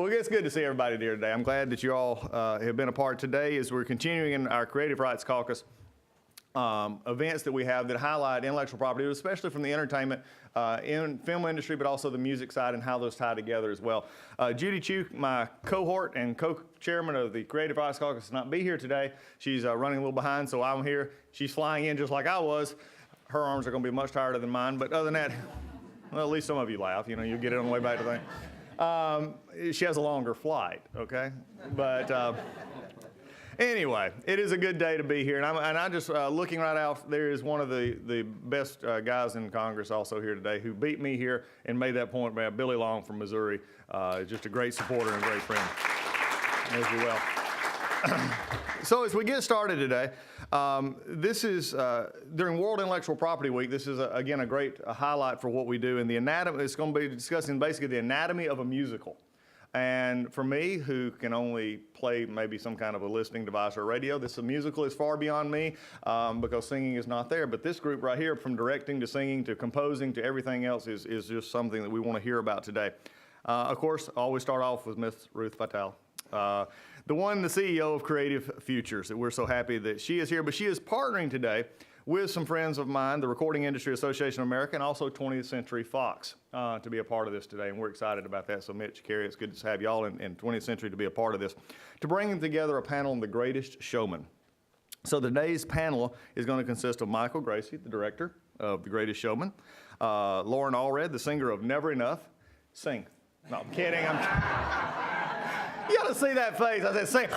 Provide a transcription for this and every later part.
Well, it's good to see everybody here today. I'm glad that you all have been a part today as we're continuing in our Creative Rights Caucus events that we have that highlight intellectual property, especially from the entertainment in film industry, but also the music side and how those tie together as well. Judy Chu, my cohort and co-chairman of the Creative Rights Caucus, cannot be here today. She's running a little behind, so I'm here. She's flying in just like I was. Her arms are going to be much tighter than mine, but other than that, well, at least some of you laugh. You know, you'll get it on the way back to thing. She has a longer flight, okay? But anyway, it is a good day to be here. And I just, looking right out, there is one of the best guys in Congress also here today who beat me here and made that point, Billy Long from Missouri. Just a great supporter and a great friend as well. So as we get started today, this is during World Intellectual Property Week. This is again a great highlight for what we do in the anatomy. It's going to be discussing basically the anatomy of a musical. And for me, who can only play maybe some kind of a listening device or radio, this musical is far beyond me because singing is not there. But this group right here, from directing to singing to composing to everything else, is just something that we want to hear about today. Of course, I always start off with Miss Ruth Vitale. The CEO of CreativeFuture. So we're so happy that she is here, but she is partnering today with some friends of mine, the Recording Industry Association of America, and also 20th Century Fox to be a part of this today, and we're excited about that. So Mitch, Carrie, it's good to have y'all in 20th Century to be a part of this, to bring together a panel on The Greatest Showman. So today's panel is going to consist of Michael Gracey, the director of The Greatest Showman, Loren Allred, the singer of Never Enough. Sing. No, I'm kidding. You ought to see that face. I said, sing.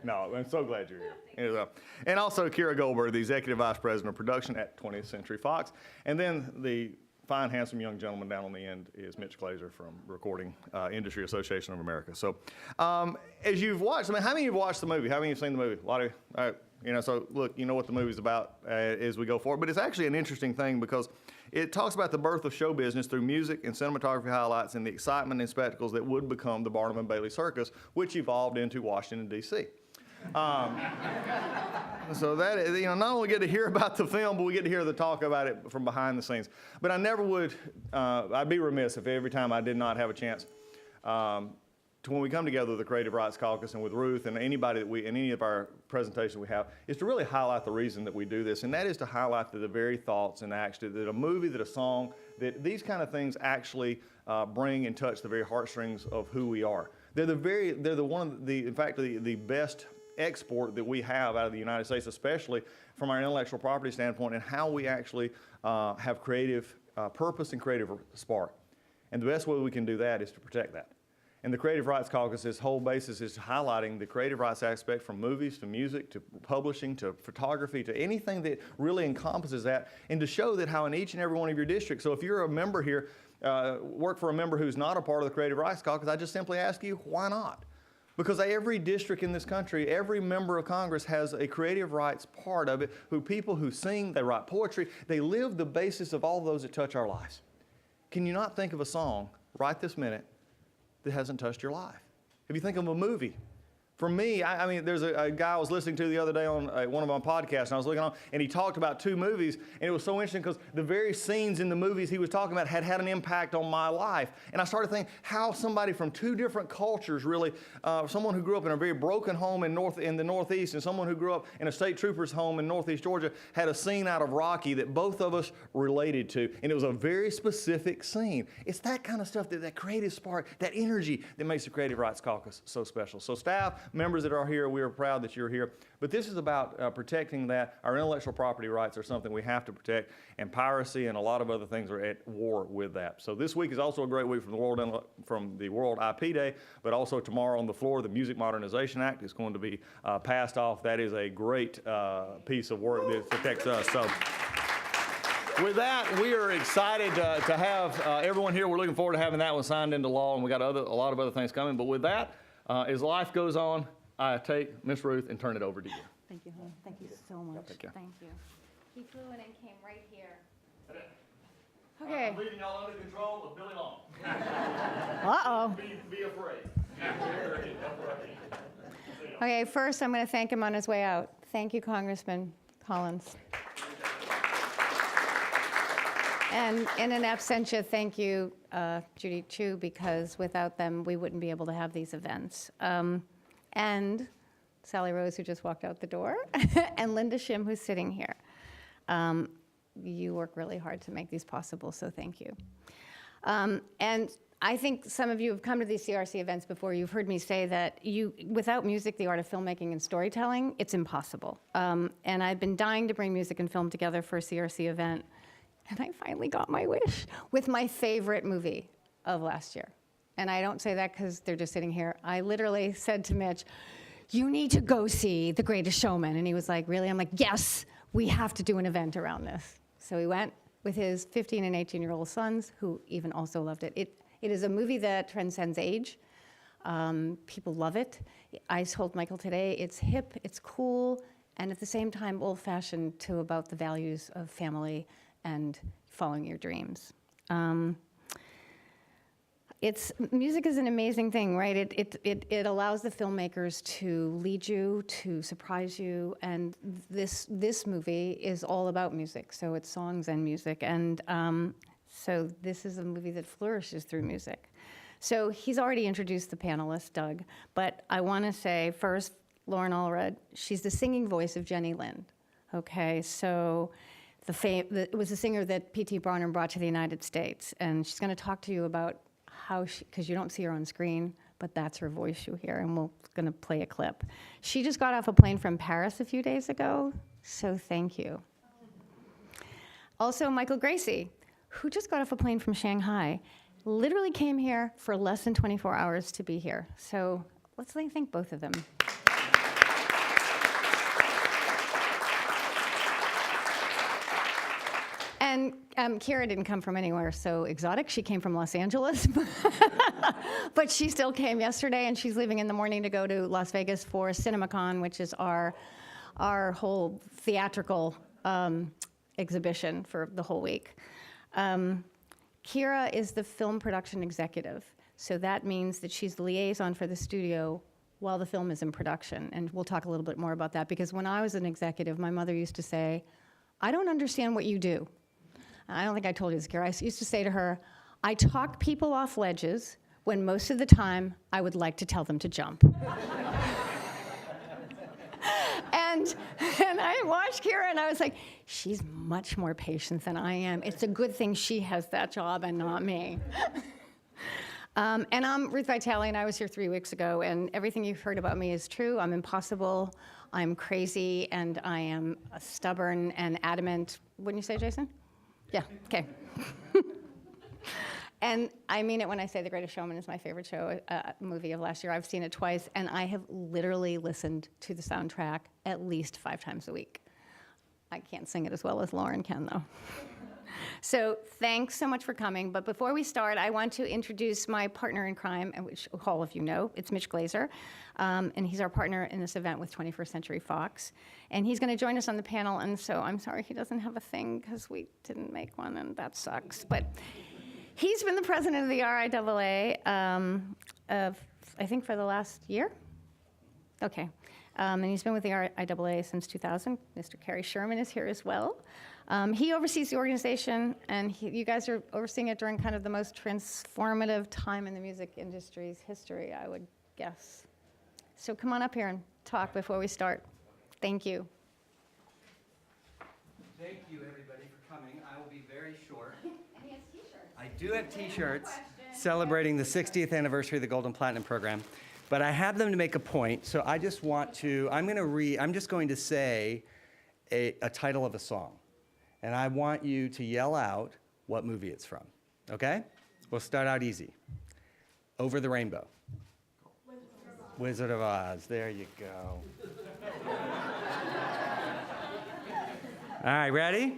No, I'm so glad you're here. And also Kira Goldberg, the Executive Vice President of Production at 20th Century Fox. And then the fine, handsome young gentleman down on the end is Mitch Glazer from Recording Industry Association of America. So as you've watched, I mean, how many of you have watched the movie? How many have seen the movie? A lot of you. You know, so look, you know what the movie's about as we go forward. But it's actually an interesting thing because it talks about the birth of show business through music and cinematography highlights and the excitement and spectacles that would become the Barnum and Bailey Circus, which evolved into Washington, D.C. So that, you know, not only get to hear about the film, but we get to hear the talk about it from behind the scenes. But I never would, I'd be remiss if every time I did not have a chance to, when we come together with the Creative Rights Caucus and with Ruth and anybody that in any of our presentations we have, is to really highlight the reason that we do this, and that is to highlight the very thoughts and actions that a movie, that a song, that these kind of things actually bring and touch the very heartstrings of who we are. They're in fact, the best export that we have out of the United States, especially from our intellectual property standpoint, and how we actually have creative purpose and creative spark. And the best way we can do that is to protect that. And the Creative Rights Caucus's whole basis is highlighting the creative rights aspect, from movies to music to publishing to photography to anything that really encompasses that, and to show that how in each and every one of your districts. So if you're a member here, work for a member who's not a part of the Creative Rights Caucus, I just simply ask you, why not? Because every district in this country, every member of Congress has a creative rights part of it, people who sing, they write poetry, they live the basis of all those that touch our lives. Can you not think of a song right this minute that hasn't touched your life? If you think of a movie, for me, I mean, there's a guy I was listening to the other day on one of my podcasts, and I was looking on, and he talked about two movies, and it was so interesting because the very scenes in the movies he was talking about had an impact on my life. And I started thinking how somebody from two different cultures really, someone who grew up in a very broken home in the Northeast, and someone who grew up in a state trooper's home in Northeast Georgia, had a scene out of Rocky that both of us related to, and it was a very specific scene. It's that kind of stuff, that creative spark, that energy that makes the Creative Rights Caucus so special. So staff, members that are here, we are proud that you're here. But this is about protecting that. Our intellectual property rights are something we have to protect, and piracy and a lot of other things are at war with that. So this week is also a great week from the World IP Day, but also tomorrow on the floor, the Music Modernization Act is going to be passed off. That is a great piece of work that protects us. So with that, we are excited to have everyone here. We're looking forward to having that one signed into law, and we got a lot of other things coming. But with that, as life goes on, I take Miss Ruth and turn it over to you. Thank you, honey. Thank you so much. Take care. Thank you. He flew in and came right here. Okay. I'm leaving y'all under control of Billy Long. Uh-oh. Be afraid. Okay, first I'm going to thank him on his way out. Thank you, Congressman Collins. And in an absentia, thank you, Judy Chu, because without them, we wouldn't be able to have these events. And Sally Rose, who just walked out the door, and Linda Shim, who's sitting here. You work really hard to make these possible, so thank you. And I think some of you have come to these CRC events before. You've heard me say that without music, the art of filmmaking and storytelling, it's impossible. And I've been dying to bring music and film together for a CRC event. And I finally got my wish with my favorite movie of last year. And I don't say that because they're just sitting here. I literally said to Mitch, you need to go see The Greatest Showman. And he was like, really? I'm like, yes, we have to do an event around this. So he went with his 15 and 18-year-old sons, who even also loved it. It is a movie that transcends age. People love it. I told Michael today, it's hip, it's cool, and at the same time old-fashioned too, about the values of family and following your dreams. Music is an amazing thing, right? It allows the filmmakers to lead you, to surprise you, and this movie is all about music, so it's songs and music, and so this is a movie that flourishes through music. So he's already introduced the panelist, Doug, but I want to say first, Loren Allred, she's the singing voice of Jenny Lind, okay? So it was a singer that P.T. Barnum brought to the United States, and she's going to talk to you about how because you don't see her on screen, but that's her voice you hear, and we're going to play a clip. She just got off a plane from Paris a few days ago, so thank you. Also, Michael Gracey, who just got off a plane from Shanghai, literally came here for less than 24 hours to be here. So let's thank both of them. And Kira didn't come from anywhere so exotic. She came from Los Angeles. But she still came yesterday, and she's leaving in the morning to go to Las Vegas for CinemaCon, which is our whole theatrical exhibition for the whole week. Kira is the film production executive. So that means that she's the liaison for the studio while the film is in production. And we'll talk a little bit more about that, because when I was an executive, my mother used to say, I don't understand what you do. I don't think I told you this, Kira. I used to say to her, I talk people off ledges when most of the time I would like to tell them to jump. And I watched Kira and I was like, she's much more patient than I am. It's a good thing she has that job and not me. And I'm Ruth Vitale, and I was here 3 weeks ago, and everything you've heard about me is true. I'm impossible, I'm crazy, and I am stubborn and adamant. Wouldn't you say, Jason? Yeah, okay. And I mean it when I say The Greatest Showman is my favorite movie of last year. I've seen it twice, and I have literally listened to the soundtrack at least 5 times a week. I can't sing it as well as Loren can, though. So thanks so much for coming. But before we start, I want to introduce my partner in crime, which all of you know. It's Mitch Glazer, and he's our partner in this event with 21st Century Fox. And he's going to join us on the panel, and so I'm sorry he doesn't have a thing because we didn't make one, and that sucks. But he's been the president of the RIAA, I think, for the last year. Okay. And he's been with the RIAA since 2000. Mr. Kerry Sherman is here as well. He oversees the organization, and you guys are overseeing it during kind of the most transformative time in the music industry's history, I would guess. So come on up here and talk before we start. Thank you. Thank you, everybody, for coming. I will be very short. And he has T-shirts. I do have T-shirts celebrating the 60th anniversary of the Gold and Platinum program, but I have them to make a point. So I just want to, I'm just going to say a title of a song. And I want you to yell out what movie it's from, okay? We'll start out easy. Over the Rainbow. Wizard of Oz, there you go. All right, ready?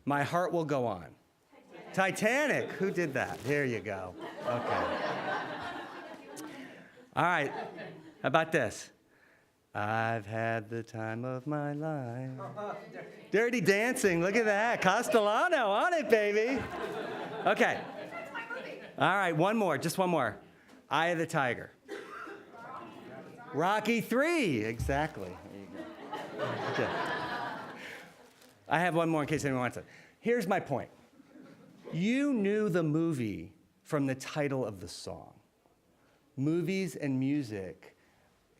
My Heart Will Go On. Titanic, who did that? There you go, okay. All right, how about this? I've had the time of my life. Dirty Dancing, look at that. Castellano on it, baby. Okay. All right, one more, just one more. Eye of the Tiger. Rocky 3, exactly. There you go. Okay. I have one more in case anyone wants it. Here's my point. You knew the movie from the title of the song. Movies and music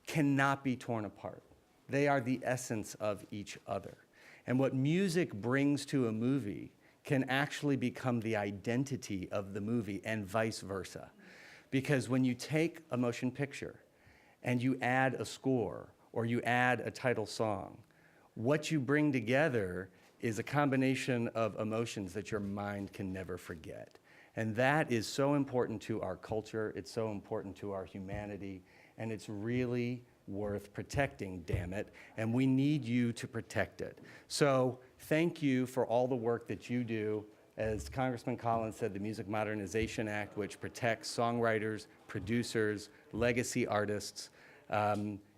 cannot be torn apart. They are the essence of each other. And what music brings to a movie can actually become the identity of the movie and vice versa. Because when you take a motion picture and you add a score or you add a title song, what you bring together is a combination of emotions that your mind can never forget. And that is so important to our culture, it's so important to our humanity, and it's really worth protecting, damn it, and we need you to protect it. So thank you for all the work that you do. As Congressman Collins said, the Music Modernization Act, which protects songwriters, producers, legacy artists,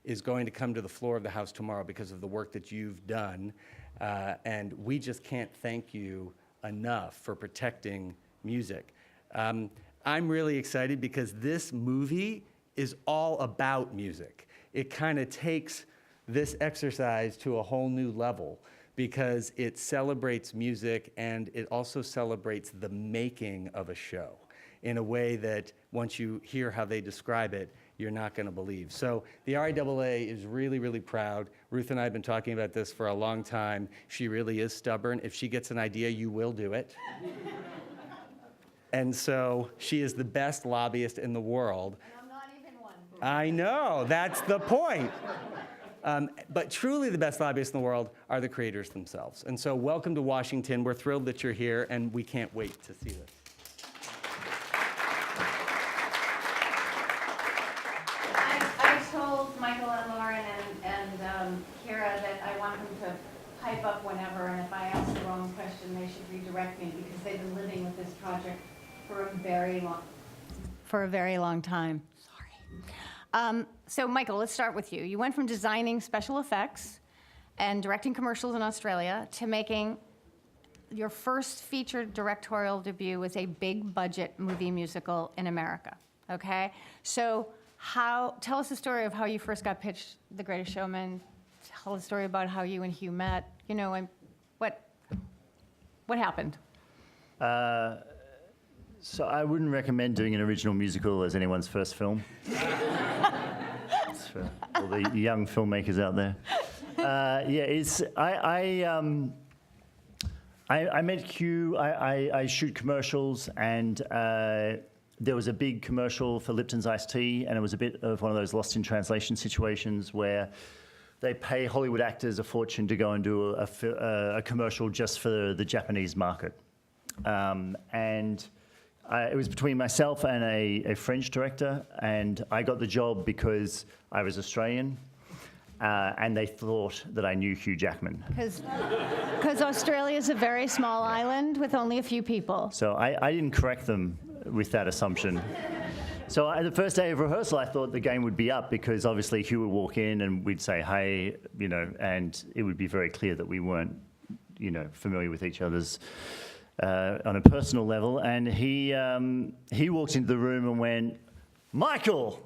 is going to come to the floor of the House tomorrow because of the work that you've done. And we just can't thank you enough for protecting music. I'm really excited because this movie is all about music. It kind of takes this exercise to a whole new level because it celebrates music and it also celebrates the making of a show in a way that once you hear how they describe it, you're not going to believe. So the RIAA is really, really proud. Ruth and I have been talking about this for a long time. She really is stubborn. If she gets an idea, you will do it. And so she is the best lobbyist in the world. And I'm not even one. I know, that's the point. But truly the best lobbyists in the world are the creators themselves. And so welcome to Washington. We're thrilled that you're here, and we can't wait to see this. I told Michael and Loren and Kira that I want them to pipe up whenever, and if I ask the wrong question, they should redirect me, because they've been living with this project for a very long time. Sorry. So Michael, let's start with you. You went from designing special effects and directing commercials in Australia to making your first featured directorial debut was a big budget movie musical in America, okay? So tell us the story of how you first got pitched The Greatest Showman. Tell the story about how you and Hugh met, you know, and what happened? So I wouldn't recommend doing an original musical as anyone's first film. It's for all the young filmmakers out there. I met Hugh. I shoot commercials, and there was a big commercial for Lipton's iced tea, and it was a bit of one of those lost in translation situations where they pay Hollywood actors a fortune to go and do a commercial just for the Japanese market. It was between myself and a French director, and I got the job because I was Australian, and they thought that I knew Hugh Jackman. Because Australia is a very small island with only a few people. So I didn't correct them with that assumption. So the first day of rehearsal, I thought the game would be up because obviously Hugh would walk in and we'd say, hey, you know, and it would be very clear that we weren't, you know, familiar with each other's on a personal level, and he walked into the room and went, Michael!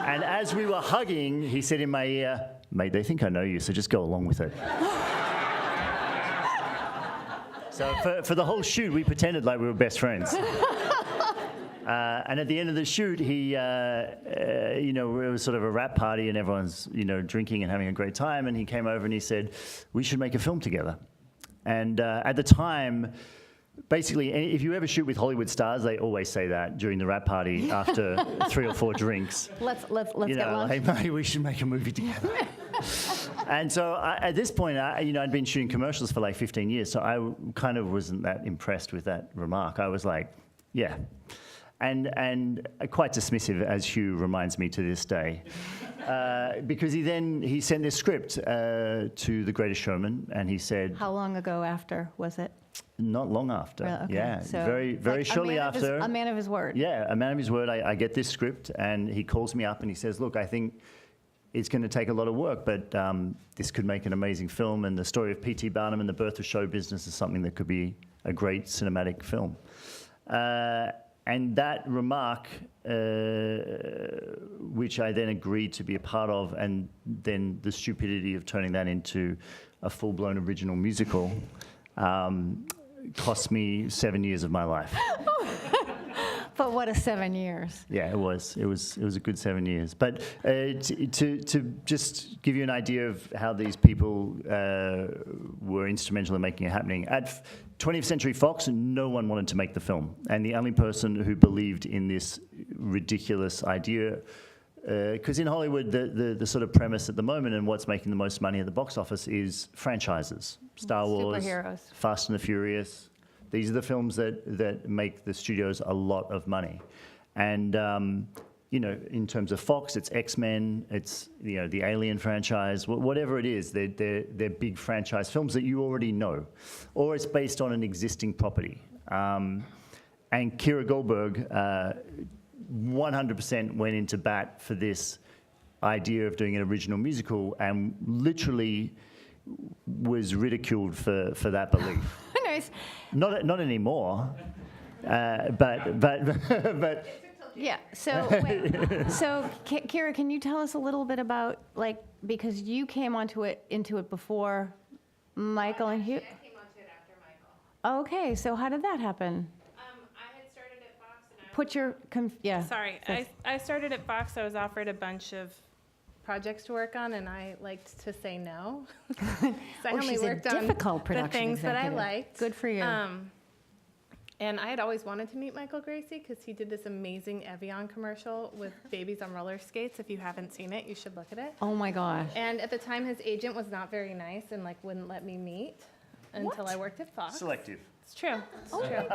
And as we were hugging, he said in my ear, mate, they think I know you, so just go along with it. So for the whole shoot, we pretended like we were best friends. And at the end of the shoot, he, you know, it was sort of a rap party and everyone's, you know, drinking and having a great time, and he came over and he said, we should make a film together. And at the time, basically, if you ever shoot with Hollywood stars, they always say that during the rap party after 3 or 4 drinks. Let's you get know, lunch. like, mate, we should make a movie together. And so at this point, you know, I'd been shooting commercials for like 15 years, so I kind of wasn't that impressed with that remark. I was like, yeah. And quite dismissive, as Hugh reminds me to this day. Because he sent this script to The Greatest Showman, and he said... How long ago after was it? Not long after. Really? Okay. Yeah, So very like shortly after. A man of his word. Yeah, a man of his word. I get this script, and he calls me up and he says, look, I think it's going to take a lot of work, but this could make an amazing film, and the story of P.T. Barnum and the birth of show business is something that could be a great cinematic film. And that remark, which I then agreed to be a part of, and then the stupidity of turning that into a full-blown original musical, cost me 7 years of my life. But what a 7 years. Yeah, it was. It was a good 7 years. But to just give you an idea of how these people were instrumental in making it happening, at 20th Century Fox, no one wanted to make the film. And the only person who believed in this ridiculous idea, because in Hollywood, the sort of premise at the moment and what's making the most money at the box office is franchises. Star Wars, Superheroes. Fast and the Furious. These are the films that make the studios a lot of money. And, in terms of Fox, it's X-Men, it's, the Alien franchise, whatever it is, they're big franchise films that you already know. Or it's based on an existing property. And Kira Goldberg 100% went into bat for this idea of doing an original musical and literally was ridiculed for that belief. Nice. Not anymore, but Yeah, so, Kira, can you tell us a little bit about, because you came into it before Michael and Hugh? I came onto it after Michael. Okay, so how did that happen? I had started at Fox and Put your, yeah. Sorry, I started at Fox. I was offered a bunch of projects to work on, and I liked to say no. So I only she's a worked on difficult the production things that I executive. liked. Good for you. And I had always wanted to meet Michael Gracey because he did this amazing Evian commercial with babies on roller skates. If you haven't seen it, you should look at it. Oh my gosh. And at the time, his agent was not very nice and wouldn't let me meet until I worked at Fox. selective. It's true. It's true.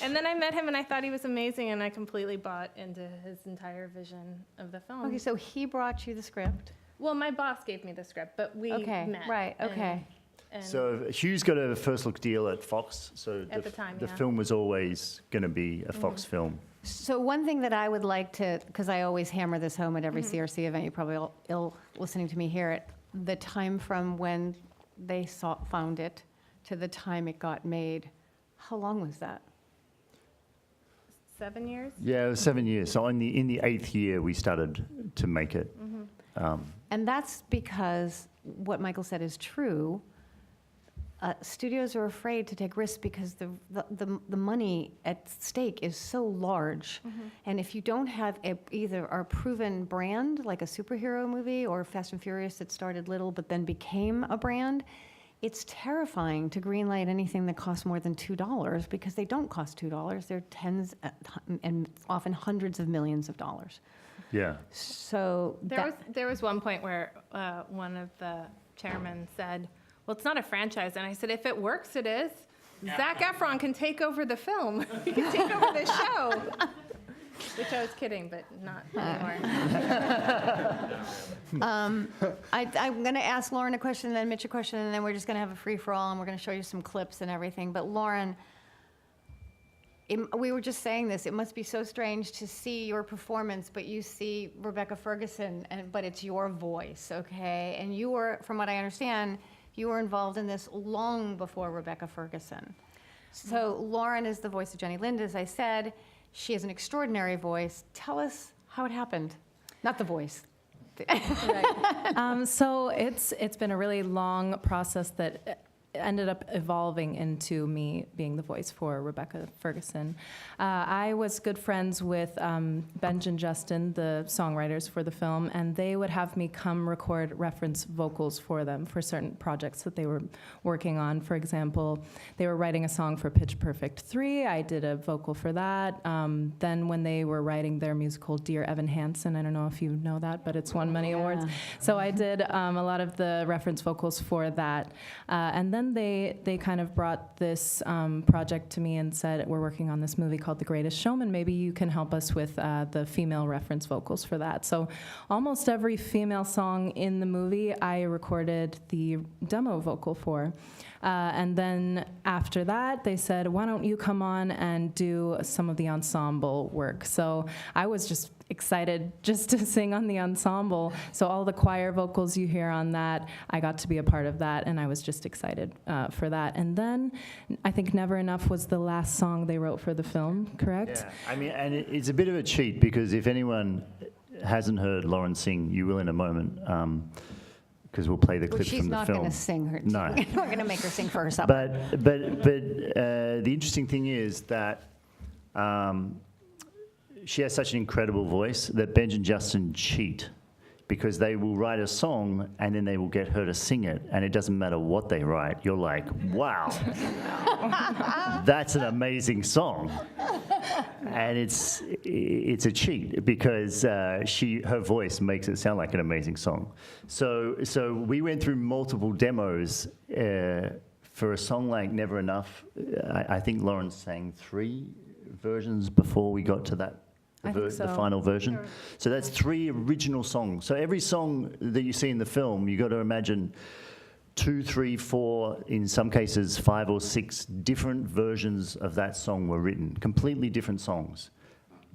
And then I met him and I thought he was amazing and I completely bought into his entire vision of the film. Okay, so he brought you the script. Well, my boss gave me the script, but we Okay, met. right, okay. And So Hugh's got a first look deal at Fox. So At the time, the yeah. film was always going to be a Fox film. So one thing that I would like to, because I always hammer this home at every CRC event, you probably all listening to me hear it, the time from when they found it to the time it got made, how long was that? 7 years. Yeah, it was 7 years. So in the 8th year, we started to make it. And that's because what Michael said is true. Studios are afraid to take risks because the money at stake is so large. And if you don't have either a proven brand, like a superhero movie or Fast and Furious that started little but then became a brand, it's terrifying to greenlight anything that costs more than $2 because they don't cost $2. They're tens and often hundreds of millions of dollars. Yeah. So There was one point where one of the chairmen said, well, it's not a franchise. And I said, if it works, it is. Zac Efron can take over the film. He can take over the show. Which I was kidding, but not anymore. I'm going to ask Loren a question, and then Mitch a question, and then we're just going to have a free-for-all, and we're going to show you some clips and everything. But Loren, we were just saying this. It must be so strange to see your performance, but you see Rebecca Ferguson, but it's your voice, okay? And you were, from what I understand, you were involved in this long before Rebecca Ferguson. So Loren is the voice of Jenny Lind, as I said. She has an extraordinary voice. Tell us how it happened. Not the voice. So it's been a really long process that ended up evolving into me being the voice for Rebecca Ferguson. I was good friends with Benj and Justin, the songwriters for the film, and they would have me come record reference vocals for them for certain projects that they were working on. For example, they were writing a song for Pitch Perfect 3. I did a vocal for that. Then when they were writing their musical Dear Evan Hansen, I don't know if you know that, but it's won many awards. So I did a lot of the reference vocals for that. And then they kind of brought this project to me and said, we're working on this movie called The Greatest Showman. Maybe you can help us with the female reference vocals for that. So almost every female song in the movie, I recorded the demo vocal for. And then after that, they said, why don't you come on and do some of the ensemble work? So I was just excited just to sing on the ensemble. So all the choir vocals you hear on that, I got to be a part of that, and I was just excited for that. And then I think Never Enough was the last song they wrote for the film, correct? Yeah. I mean, and it's a bit of a cheat because if anyone hasn't heard Loren sing, you will in a moment. because we'll play the Well, clip she's from the not film. going to sing her. No. We're going to make her sing for her supper. But the interesting thing is that she has such an incredible voice that Benj and Justin cheat, because they will write a song and then they will get her to sing it, and it doesn't matter what they write. You're like, wow, that's an amazing song. And it's a cheat, because her voice makes it sound like an amazing song. So we went through multiple demos for a song like Never Enough. I think Loren sang 3 versions before we got to that. I think so. The final version. So that's 3 original songs. So every song that you see in the film, you got to imagine 2, 3, 4, in some cases 5 or 6 different versions of that song were written, completely different songs,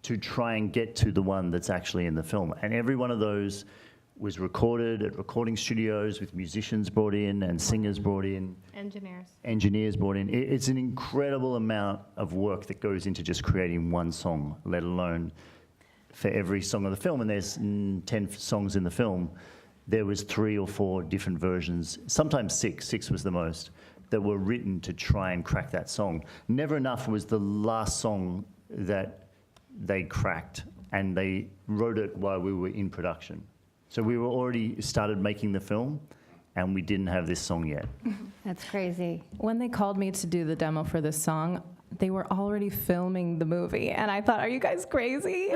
to try and get to the one that's actually in the film. And every one of those was recorded at recording studios with musicians brought in and singers brought in. Engineers brought in. It's an incredible amount of work that goes into just creating one song, let alone for every song of the film. And there's 10 songs in the film. There was 3 or 4 different versions, sometimes 6. 6 was the most, that were written to try and crack that song. Never Enough was the last song that they cracked, and they wrote it while we were in production. So we were already started making the film, and we didn't have this song yet. That's crazy. When they called me to do the demo for this song, they were already filming the movie, and I thought, are you guys crazy?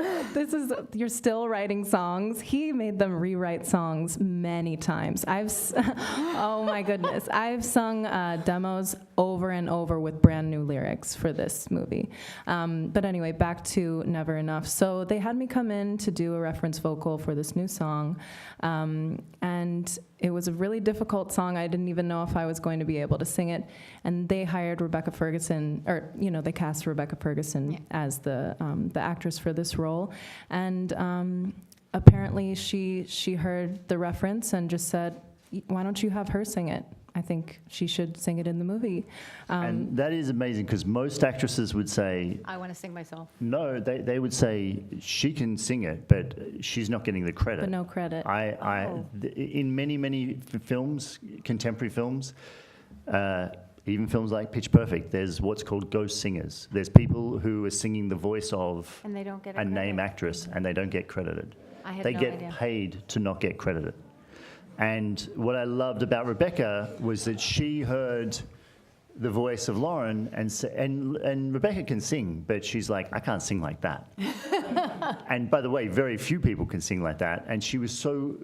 You're still writing songs. He made them rewrite songs many times. Oh my goodness. I've sung demos over and over with brand new lyrics for this movie. But anyway, back to Never Enough. So they had me come in to do a reference vocal for this new song, and it was a really difficult song. I didn't even know if I was going to be able to sing it. And they hired Rebecca Ferguson, or they cast Rebecca Ferguson as the actress for this role. And apparently she heard the reference and just said, why don't you have her sing it? I think she should sing it in the movie. And that is amazing, because most actresses would say, I want to sing myself. no, they would say she can sing it, but she's not getting the credit. But no credit. In many films, contemporary films, even films like Pitch Perfect, there's what's called ghost singers. There's people who are singing the voice of And they don't get a name actress, and they don't get credited. I had They no get idea. paid to not get credited. And what I loved about Rebecca was that she heard the voice of Loren, and Rebecca can sing, but she's like, I can't sing like that. And by the way, very few people can sing like that. And she was so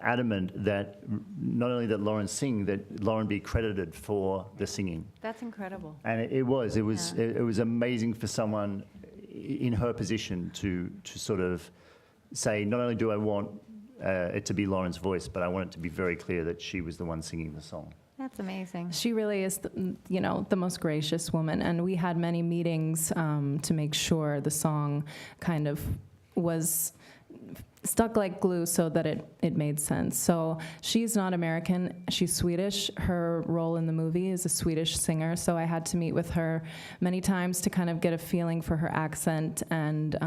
adamant that not only that Loren sing, that Loren be credited for the singing. That's incredible. And it was amazing for someone in her position to sort of say, not only do I want it to be Loren's voice, but I want it to be very clear that she was the one singing the song. That's amazing. She really is, the most gracious woman, and we had many meetings to make sure the song kind of was stuck like glue so that it made sense. So she's not American, she's Swedish. Her role in the movie is a Swedish singer, so I had to meet with her many times to kind of get a feeling for her accent and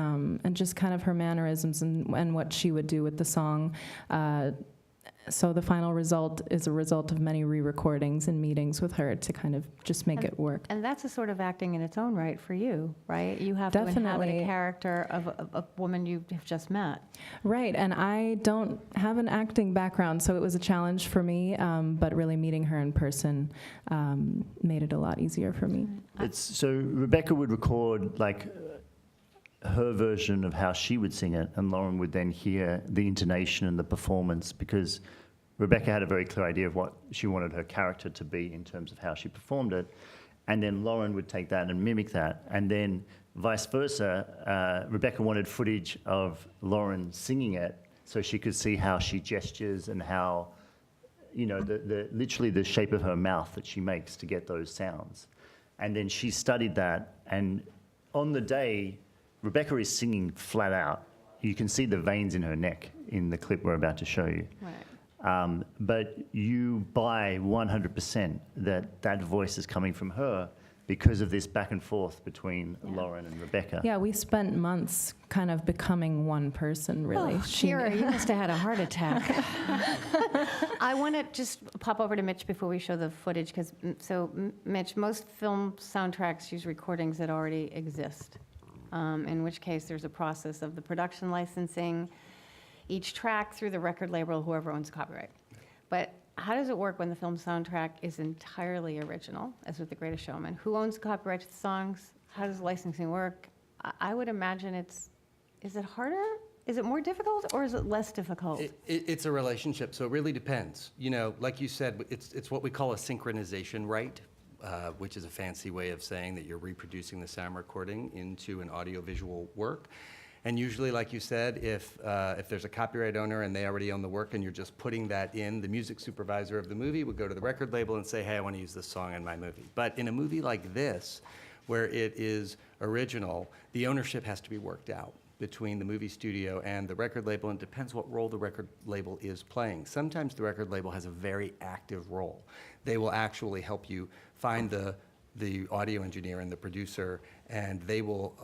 just kind of her mannerisms and what she would do with the song. So the final result is a result of many re-recordings and meetings with her to kind of just make it work. And that's a sort of acting in its own right for you, right? You have to inhabit Definitely. a character of a woman you have just met. Right, and I don't have an acting background, so it was a challenge for me, but really meeting her in person made it a lot easier for me. So Rebecca would record her version of how she would sing it, and Loren would then hear the intonation and the performance, because Rebecca had a very clear idea of what she wanted her character to be in terms of how she performed it, and then Loren would take that and mimic that, and then vice versa. Rebecca wanted footage of Loren singing it so she could see how she gestures and how, literally the shape of her mouth that she makes to get those sounds. And then she studied that, and on the day, Rebecca is singing flat out. You can see the veins in her neck in the clip we're about to show you. Right. But you buy 100% that voice is coming from her, because of this back and forth between Loren and Rebecca. Yeah, we spent months kind of becoming one person, really. Oh, Kira, you must have had a heart attack. I want to just pop over to Mitch before we show the footage, because, Mitch, most film soundtracks use recordings that already exist, in which case there's a process of the production licensing each track through the record label, whoever owns the copyright. But how does it work when the film soundtrack is entirely original, as with The Greatest Showman? Who owns the copyright to the songs? How does licensing work? I would imagine is it harder? Is it more difficult, or is it less difficult? It's a relationship, so it really depends. You know, like you said, it's what we call a synchronization right, which is a fancy way of saying that you're reproducing the sound recording into an audiovisual work. And usually, like you said, if there's a copyright owner and they already own the work and you're just putting that in, the music supervisor of the movie would go to the record label and say, hey, I want to use this song in my movie. But in a movie like this, where it is original, the ownership has to be worked out between the movie studio and the record label, and it depends what role the record label is playing. Sometimes the record label has a very active role. They will actually help you find the audio engineer and the producer, and they will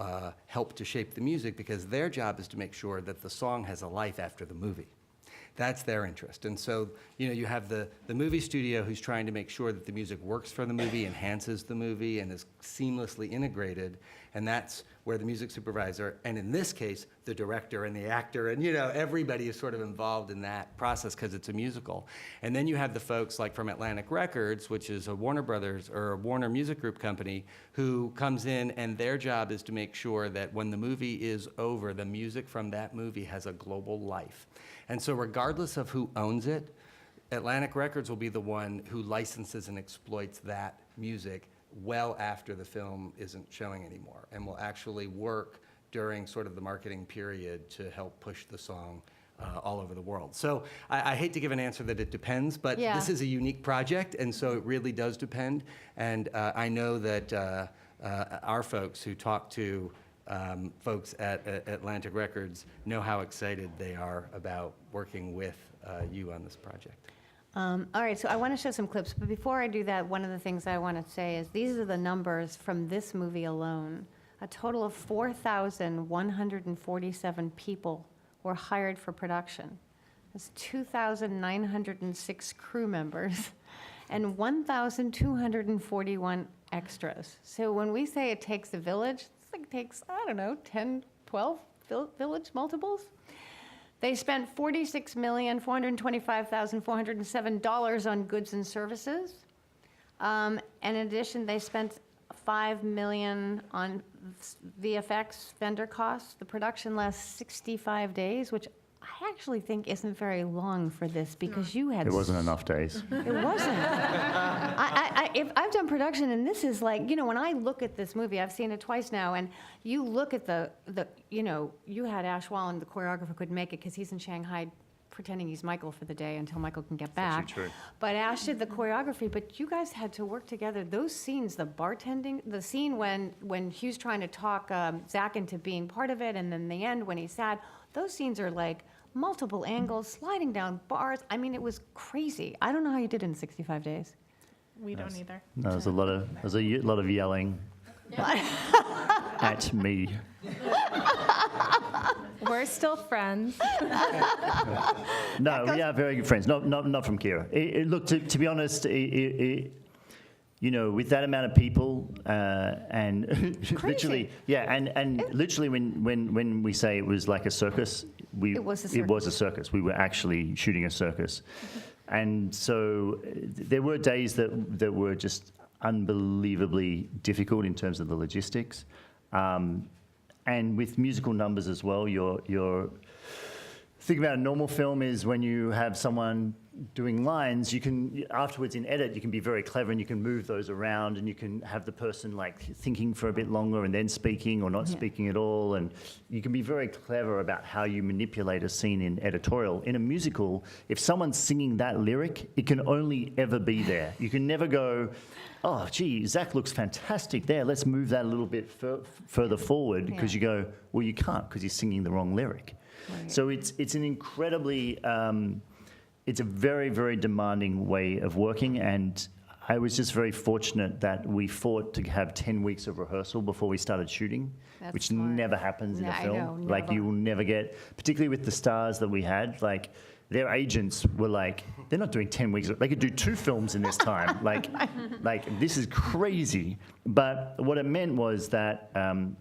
help to shape the music, because their job is to make sure that the song has a life after the movie. That's their interest. And so, you know, you have the movie studio who's trying to make sure that the music works for the movie, enhances the movie, and is seamlessly integrated. And that's where the music supervisor, and in this case, the director and the actor, and, you know, everybody is sort of involved in that process because it's a musical. And then you have the folks like from Atlantic Records, which is a Warner Brothers or a Warner Music Group company, who comes in, and their job is to make sure that when the movie is over, the music from that movie has a global life. And so regardless of who owns it, Atlantic Records will be the one who licenses and exploits that music well after the film isn't showing anymore, and will actually work during sort of the marketing period to help push the song all over the world. So I hate to give an answer that it depends, but this is a unique project, and so it really does depend. And I know that our folks who talk to folks at Atlantic Records know how excited they are about working with you on this project. All right, so I want to show some clips, but before I do that, one of the things I want to say is these are the numbers from this movie alone. A total of 4,147 people were hired for production. That's 2,906 crew members and 1,241 extras. So when we say it takes a village, it's like it takes, I don't know, 10, 12 village multiples. They spent $46,425,407 on goods and services. And in addition, they spent $5 million on VFX vendor costs. The production lasts 65 days, which I actually think isn't very long for this, because you had... It wasn't enough days. It wasn't. If I've done production, and this is like, you know, when I look at this movie, I've seen it twice now, and you look at the you know, you had Ash Wallen, the choreographer, couldn't make it because he's in Shanghai pretending he's Michael for the day until Michael can get back. Actually true. But Ash did the choreography, but you guys had to work together. Those scenes, the bartending, the scene when Hugh's trying to talk Zach into being part of it, and then the end when he's sad, those scenes are like multiple angles, sliding down bars. I mean, it was crazy. I don't know how you did it in 65 days. We don't either. No, there's a lot of yelling at me. We're still friends. No, we are very good friends. Not from Kira. Look, to be honest, you know, with that amount of people and literally, and literally when we say it was like a circus, It was a circus. It was a circus. We were actually shooting a circus, and so there were days that were just unbelievably difficult in terms of the logistics. And with musical numbers as well, you're think about a normal film is when you have someone doing lines, you can, afterwards in edit, you can be very clever and you can move those around and you can have the person like thinking for a bit longer and then speaking or not speaking at all. And you can be very clever about how you manipulate a scene in editorial. In a musical, if someone's singing that lyric, it can only ever be there. You can never go, oh, gee, Zach looks fantastic there. Let's move that a little bit further forward, because you go, well, you can't because he's singing the wrong lyric. Right. So it's an incredibly, it's a very, very demanding way of working. And I was just very fortunate that we fought to have 10 weeks of rehearsal before we started shooting, That's which smart. never happens in No, a I film. know, Like never. you will never get, particularly with the stars that we had, like their agents were like, they're not doing 10 weeks. They could do 2 films in this time. like this is crazy. But what it meant was that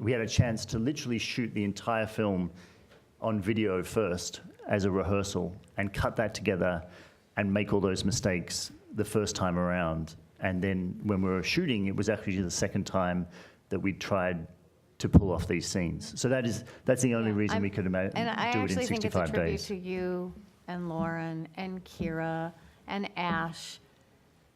we had a chance to literally shoot the entire film on video first as a rehearsal and cut that together and make all those mistakes the first time around. And then when we were shooting, it was actually the second time that we tried to pull off these scenes. So that's the only reason we could And I do it in actually think it's a 65 tribute days. to you and Loren and Kira and Ash.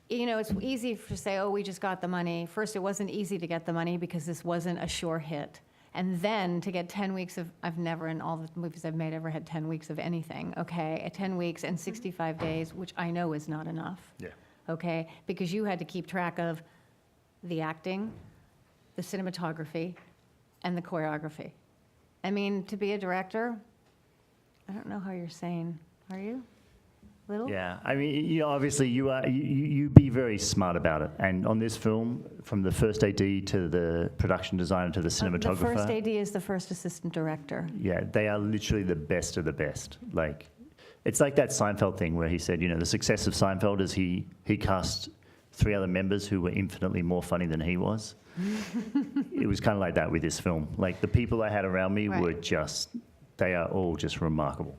You know, it's easy to say, oh, we just got the money. First, it wasn't easy to get the money because this wasn't a sure hit. And then to get 10 weeks of, I've never, in all the movies I've made, ever had 10 weeks of anything, okay? 10 weeks and 65 days, which I know is not enough. Yeah. Okay? Because you had to keep track of the acting, the cinematography, and the choreography. I mean, to be a director, I don't know how you're sane. Are you? Little? Yeah, I mean, you know, obviously you be very smart about it. And on this film, from the first AD to the production designer to the cinematographer. The first AD is the first assistant director. Yeah, they are literally the best of the best. Like, it's like that Seinfeld thing where he said, you know, the success of Seinfeld is he cast 3 other members who were infinitely more funny than he was. It was kind of like that with this film. Like, the people I had around me were Right. just, they are all just remarkable.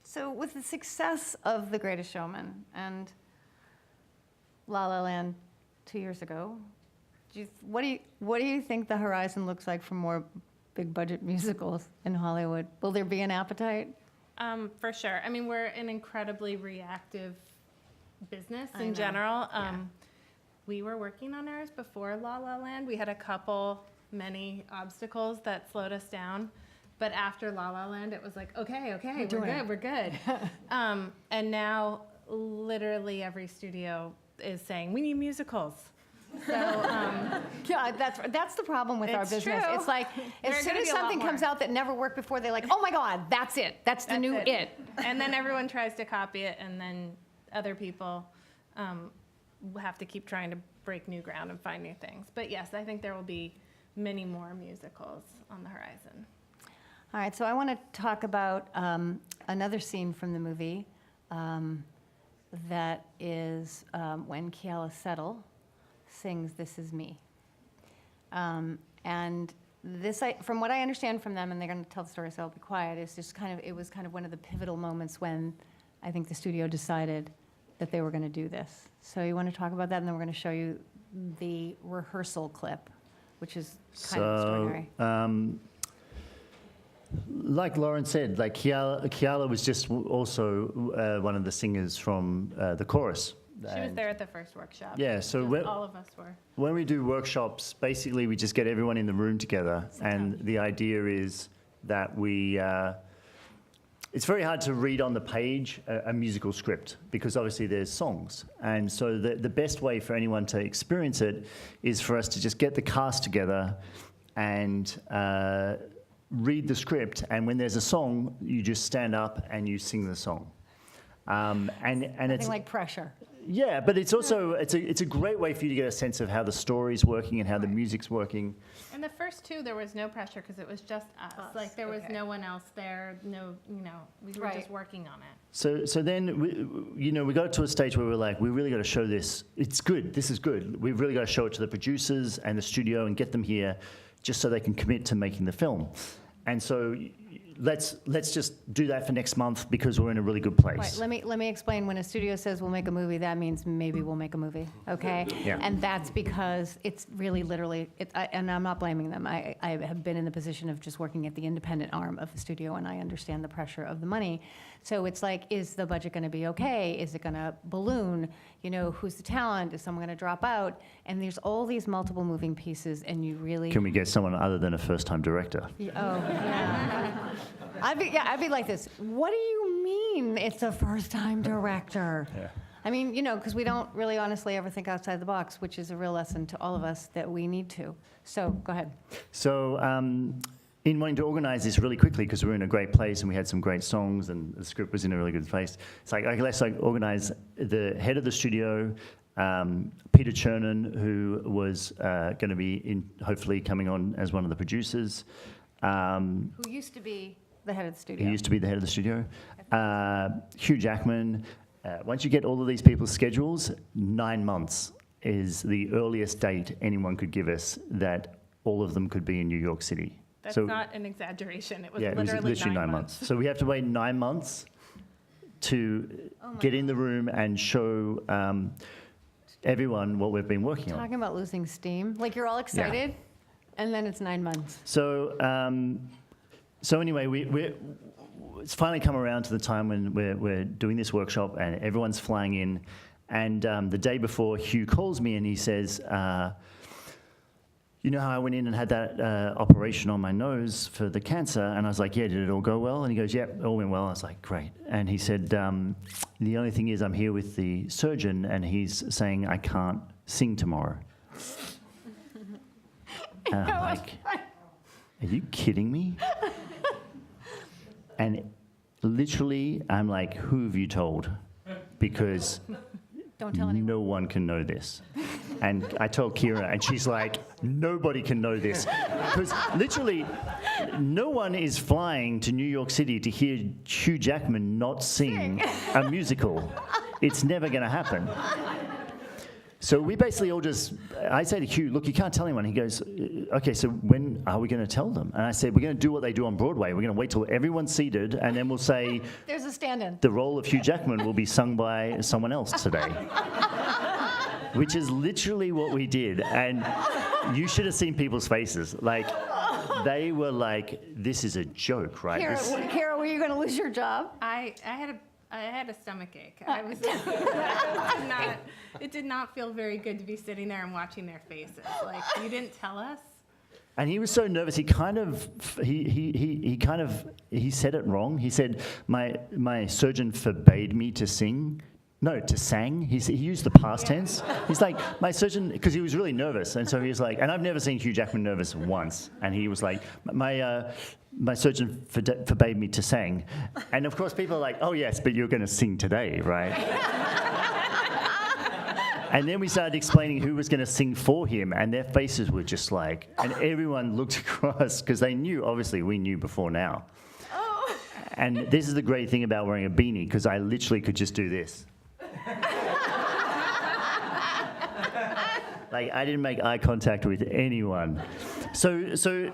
So with the success of The Greatest Showman and La La Land 2 years ago, what do you think the horizon looks like for more big budget musicals in Hollywood? Will there be an appetite? For sure. I mean, we're an incredibly reactive business I in know. general. Yeah. We were working on ours before La La Land. We had many obstacles that slowed us down. But after La La Land, it was like, okay, we're good. And now literally every studio is saying, we need musicals. So, Yeah, that's the problem with our It's business. true. It's like, There as are soon gonna as be a lot something more. comes out that never worked before, they're like, oh my God, that's it. That's the new it. And then everyone tries to copy it, and then other people have to keep trying to break new ground and find new things. But yes, I think there will be many more musicals on the horizon. All right, so I want to talk about another scene from the movie that is when Keala Settle sings "This Is Me," and this, from what I understand from them, and they're going to tell the story, so I'll be quiet. It's just it was kind of one of the pivotal moments when I think the studio decided that they were going to do this. So you want to talk about that, and then we're going to show you the rehearsal clip, which is kind of extraordinary. Like Loren said, like Keala was just also one of the singers from the chorus. She was there at the first workshop. Yeah, so when, All of us were. when we do workshops, basically we just get everyone in the room together, and the idea is that we. It's very hard to read on the page a musical script because obviously there's songs, and so the best way for anyone to experience it is for us to just get the cast together and. Read the script, and when there's a song, you just stand up and you sing the song. And Nothing it's like pressure. yeah, but it's also it's a great way for you to get a sense of how the story's working and how the music's working. In the first 2, there was no pressure because it was just us. Like there was no one else there. No, we were Right. just working on it. So then we got to a stage where we're like, we really got to show this. It's good. This is good. We've really got to show it to the producers and the studio and get them here, just so they can commit to making the film. And so let's just do that for next month because we're in a really good place. Right, let me explain. When a studio says we'll make a movie, that means maybe we'll make a movie, okay? Yeah. And that's because it's really literally, and I'm not blaming them. I have been in the position of just working at the independent arm of the studio, and I understand the pressure of the money. So it's like, is the budget going to be okay? Is it going to balloon? Who's the talent? Is someone going to drop out? And there's all these multiple moving pieces, and you really... Can we get someone other than a first-time director? Yeah. I'd be like this. What do you mean it's a first-time director? Yeah. I mean, because we don't really honestly ever think outside the box, which is a real lesson to all of us that we need to. So go ahead. So in wanting to organize this really quickly, because we were in a great place and we had some great songs and the script was in a really good place, it's like, okay, let's organize the head of the studio, Peter Chernin, who was going to be hopefully coming on as one of the producers. Who used to be the head of the studio. He used to be the head of the studio. Hugh Jackman. Once you get all of these people's schedules, 9 months is the earliest date anyone could give us that all of them could be in New York City. That's So, not an exaggeration. It was yeah, it was literally, literally 9 months. So we have to wait 9 months to get in the room and show everyone what we've been working on. Talking about losing steam. Like you're all excited, and then it's 9 months. So, so anyway, it's finally come around to the time when we're doing this workshop and everyone's flying in. And the day before, Hugh calls me and he says, you know how I went in and had that operation on my nose for the cancer? And I was like, yeah, did it all go well? And he goes, yeah, it all went well. I was like, great. And he said, the only thing is I'm here with the surgeon and he's saying I can't sing tomorrow. And I'm like, are you kidding me? And literally, I'm like, who have you told? Because Don't tell anyone. no one can know this. And I told Kira, and she's like, nobody can know this. Because literally, no one is flying to New York City to hear Hugh Jackman not sing a musical. It's never going to happen. So we basically all just, I say to Hugh, look, you can't tell anyone. He goes, okay, so when are we going to tell them? And I said, we're going to do what they do on Broadway. We're going to wait till everyone's seated, and then we'll say, There's a stand-in. the role of Hugh Jackman will be sung by someone else today. Which is literally what we did. And you should have seen people's faces. Like, they were like, this is a joke, right? Kara, were you going to lose your job? I had a stomach ache. It did not feel very good to be sitting there and watching their faces. Like, you didn't tell us. And he was so nervous. He kind of said it wrong. He said, my surgeon forbade me to sing. No, to sang. He used the past tense. He's like, my surgeon, because he was really nervous. And so he was like, and I've never seen Hugh Jackman nervous once. And he was like, my surgeon forbade me to sing. And of course, people are like, oh, yes, but you're going to sing today, right? And then we started explaining who was going to sing for him, and their faces were just like, and everyone looked across, because they knew, obviously, we knew before now. Oh. And this is the great thing about wearing a beanie, because I literally could just do this. Like, I didn't make eye contact with anyone. So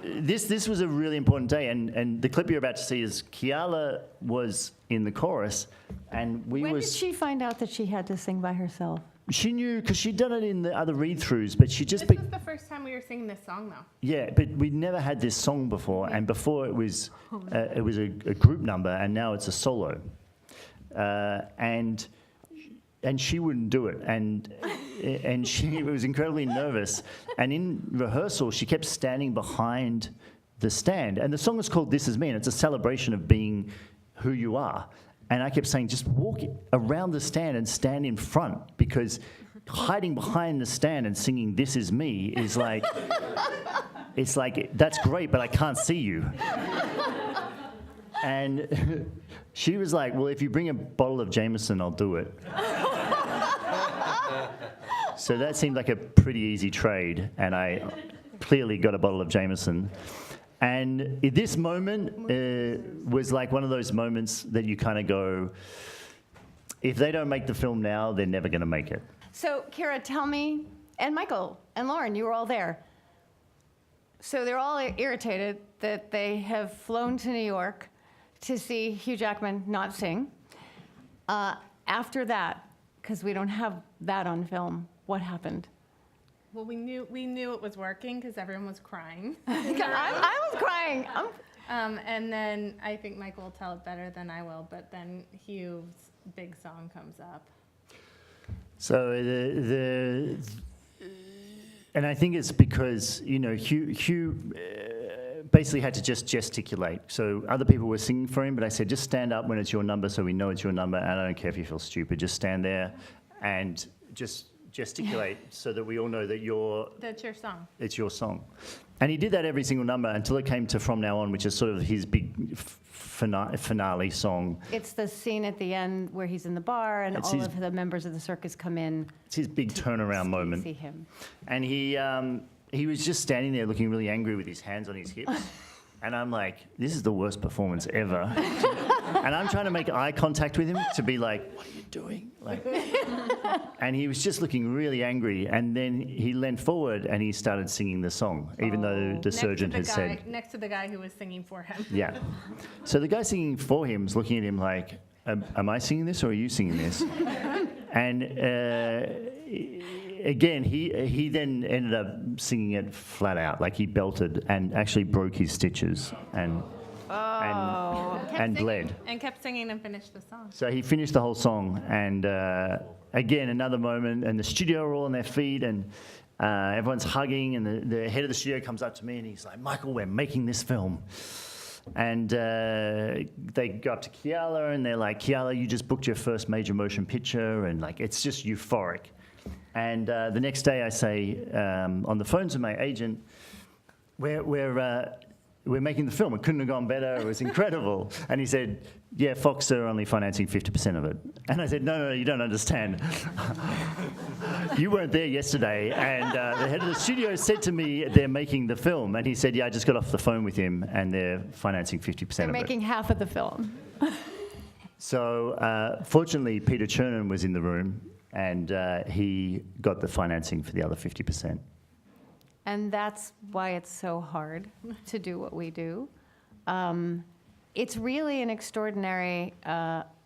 this was a really important day, and the clip you're about to see is Kiala was in the chorus, and When did she find out that she had to sing by herself? She knew, because she'd done it in the other read-throughs, but she just... This was the first time we were singing this song, though. Yeah, but we'd never had this song before, and before it was a group number, and now it's a solo. And she wouldn't do it, and she was incredibly nervous. And in rehearsal, she kept standing behind the stand. And the song is called This Is Me, and it's a celebration of being who you are. And I kept saying, just walk around the stand and stand in front, because hiding behind the stand and singing This Is Me is like, it's like, that's great, but I can't see you. And she was like, well, if you bring a bottle of Jameson, I'll do it. So that seemed like a pretty easy trade, and I clearly got a bottle of Jameson. And this moment was like one of those moments that you kind of go, if they don't make the film now, they're never going to make it. So, Kara, tell me, and Michael and Loren, you were all there. So they're all irritated that they have flown to New York to see Hugh Jackman not sing. After that, because we don't have that on film, what happened? Well, we knew it was working because everyone was crying. I was crying. And then I think Michael will tell it better than I will, but then Hugh's big song comes up. So and I think it's because, you know, Hugh basically had to just gesticulate. So other people were singing for him, but I said, just stand up when it's your number so we know it's your number, and I don't care if you feel stupid. Just stand there and just gesticulate so that we all know that That's your song. it's your song. And he did that every single number until it came to From Now On, which is sort of his big finale song. It's the scene at the end where he's in the bar and It's all his- of the members of the circus come in It's his big turnaround to moment. see him. And he was just standing there looking really angry with his hands on his hips. And I'm like, this is the worst performance ever. And I'm trying to make eye contact with him to be like, what are you doing? Like, and he was just looking really angry. And then he leant forward and he started singing the song, even though the surgeon had said, Next to the guy who was singing for him. yeah. So the guy singing for him is looking at him like, am I singing this or are you singing this? And again, he then ended up singing it flat out, like he belted and actually broke his stitches and bled. And kept singing and finished the song. So he finished the whole song, and again, another moment, and the studio are all on their feet, and everyone's hugging, and the head of the studio comes up to me, and he's like, Michael, we're making this film. And they go up to Kiala, and they're like, Kiala, you just booked your first major motion picture, and like it's just euphoric. And the next day I say on the phone to my agent, we're making the film. It couldn't have gone better. It was incredible. And he said, yeah, Fox are only financing 50% of it. And I said, no, you don't understand. You weren't there yesterday. And the head of the studio said to me, they're making the film. And he said, yeah, I just got off the phone with him, and they're financing 50% They're of it. making half of the film. So fortunately, Peter Chernin was in the room, and he got the financing for the other 50%. And that's why it's so hard to do what we do. It's really an extraordinary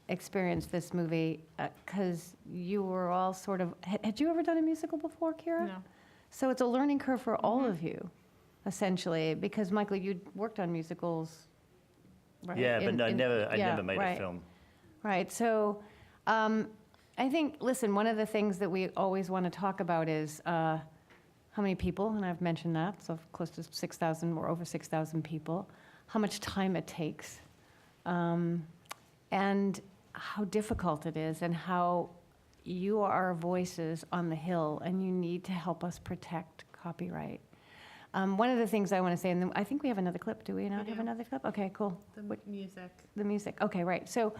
experience, this movie, because you were all sort of, had you ever done a musical before, Kira? No. So it's a learning curve for all of you, essentially, because Michael, you worked on musicals, right? Yeah, but I never made right. a film. Right, so I think, listen, one of the things that we always want to talk about is how many people, and I've mentioned that, so close to 6,000 or over 6,000 people, how much time it takes, and how difficult it is, and how you are our voices on the Hill, and you need to help us protect copyright. One of the things I want to say, and then I think we have another clip. Do we not have another clip? Okay, cool. The music. The music. Okay, right. So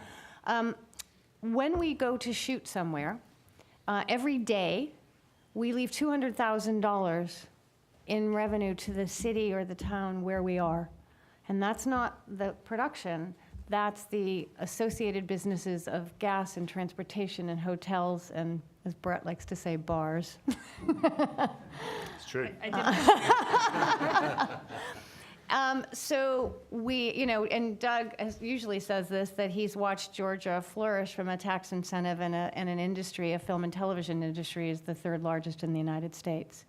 when we go to shoot somewhere, every day we leave $200,000 in revenue to the city or the town where we are. And that's not the production. That's the associated businesses of gas and transportation and hotels and, as Brett likes to say, bars. It's true. So we, and Doug usually says this, that he's watched Georgia flourish from a tax incentive and an industry, a film and television industry is the third largest in the United States.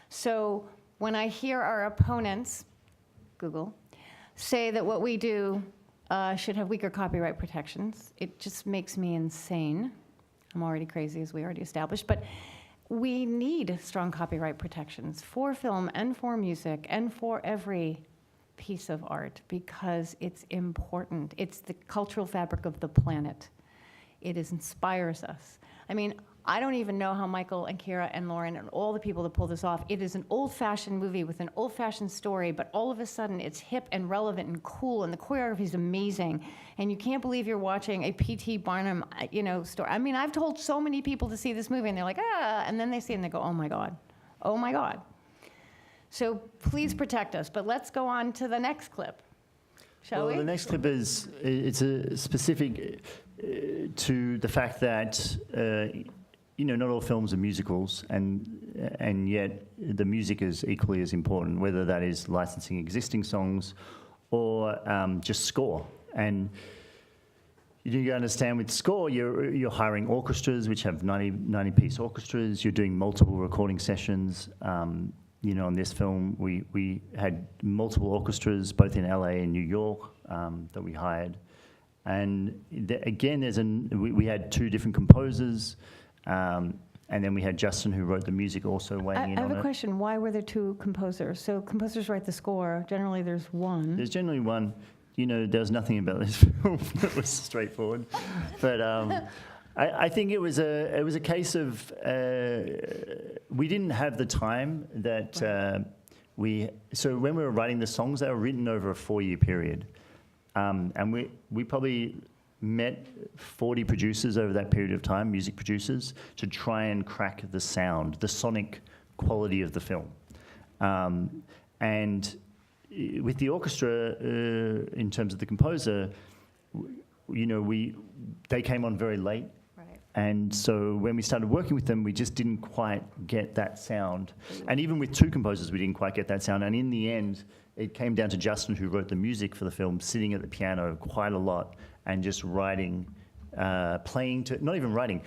So when I hear our opponents, Google, say that what we do should have weaker copyright protections, it just makes me insane. I'm already crazy, as we already established, but we need strong copyright protections for film and for music and for every piece of art because it's important. It's the cultural fabric of the planet. It inspires us. I mean, I don't even know how Michael and Kira and Loren and all the people that pull this off, it is an old-fashioned movie with an old-fashioned story, but all of a sudden it's hip and relevant and cool, and the choreography is amazing, and you can't believe you're watching a P.T. Barnum, story. I mean, I've told so many people to see this movie, and they're like, and then they see it and they go, oh my God, oh my God. So please protect us, but let's go on to the next clip, shall we? The next clip is, it's a specific to the fact that not all films are musicals, and yet the music is equally as important, whether that is licensing existing songs or just score. And you understand with score, you're hiring orchestras, which have 90-piece orchestras. You're doing multiple recording sessions. On this film, we had multiple orchestras, both in LA and New York, that we hired. And again, we had two different composers. And then we had Justin, who wrote the music, also weighing in on it. I have a question. Why were there two composers? So composers write the score. Generally, there's one. There's generally one. There was nothing about this film that was straightforward. But I think it was a case of we didn't have the time that so when we were writing the songs, they were written over a 4-year period, and we probably met 40 producers over that period of time, music producers, to try and crack the sound, the sonic quality of the film. And with the orchestra, in terms of the composer, they came on very late. Right. And so when we started working with them, we just didn't quite get that sound. And even with 2 composers, we didn't quite get that sound. And in the end, it came down to Justin, who wrote the music for the film, sitting at the piano quite a lot and just writing, playing to, not even writing,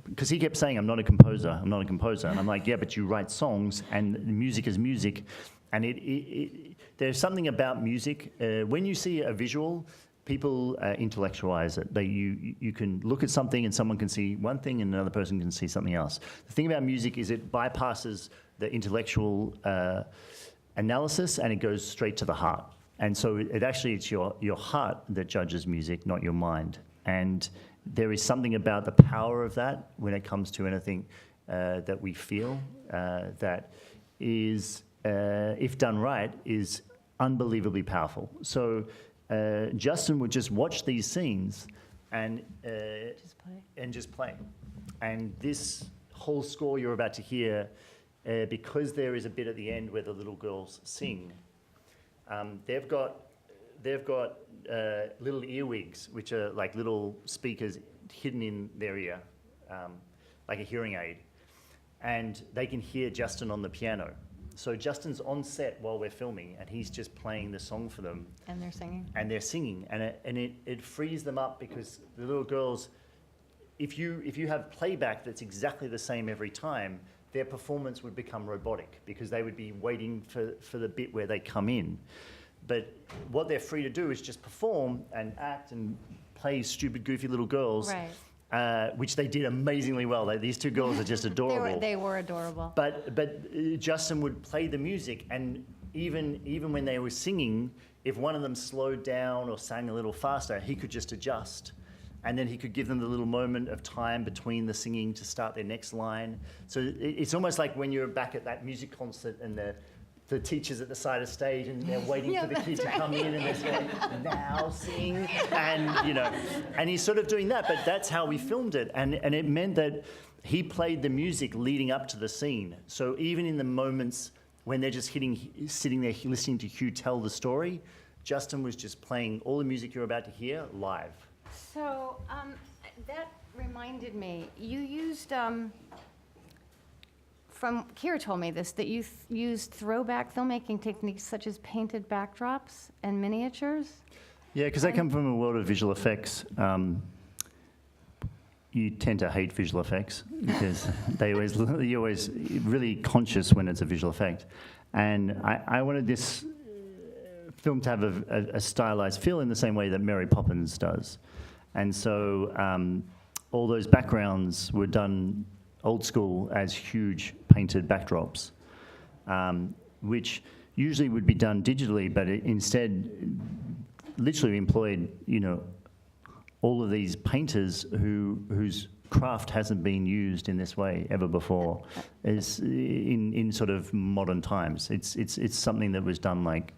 because he kept saying, I'm not a composer. And I'm like, yeah, but you write songs, and music is music. And there's something about music. When you see a visual, people intellectualize it. You can look at something and someone can see one thing and another person can see something else. The thing about music is it bypasses the intellectual analysis and it goes straight to the heart. And so it's your heart that judges music, not your mind. And there is something about the power of that when it comes to anything that we feel that is, if done right, is unbelievably powerful. So Justin would just watch these scenes and just play. And this whole score you're about to hear, because there is a bit at the end where the little girls sing, they've got little earwigs, which are like little speakers hidden in their ear, like a hearing aid. And they can hear Justin on the piano. So Justin's on set while we're filming, and he's just playing the song for them. And they're singing. And they're singing, and it frees them up, because the little girls, if you have playback that's exactly the same every time, their performance would become robotic, because they would be waiting for the bit where they come in. But what they're free to do is just perform and act and play stupid, goofy little girls. Right. Which they did amazingly well. These 2 girls are just adorable. They were adorable. But Justin would play the music, and even when they were singing, if one of them slowed down or sang a little faster, he could just adjust. And then he could give them the little moment of time between the singing to start their next line. So it's almost like when you're back at that music concert and the teacher's at the side of stage and they're waiting for the kid to come in and they're saying, now sing. And, and he's sort of doing that, but that's how we filmed it. And it meant that he played the music leading up to the scene. So even in the moments when they're just sitting there listening to Hugh tell the story, Justin was just playing all the music you're about to hear live. So that reminded me, you used, Kira told me this, that you used throwback filmmaking techniques such as painted backdrops and miniatures. Yeah, because I come from a world of visual effects. You tend to hate visual effects because you're always really conscious when it's a visual effect. And I wanted this film to have a stylized feel in the same way that Mary Poppins does. And so all those backgrounds were done old school as huge painted backdrops, which usually would be done digitally, but it instead literally employed, all of these painters whose craft hasn't been used in this way ever before, is in sort of modern times. It's something that was done like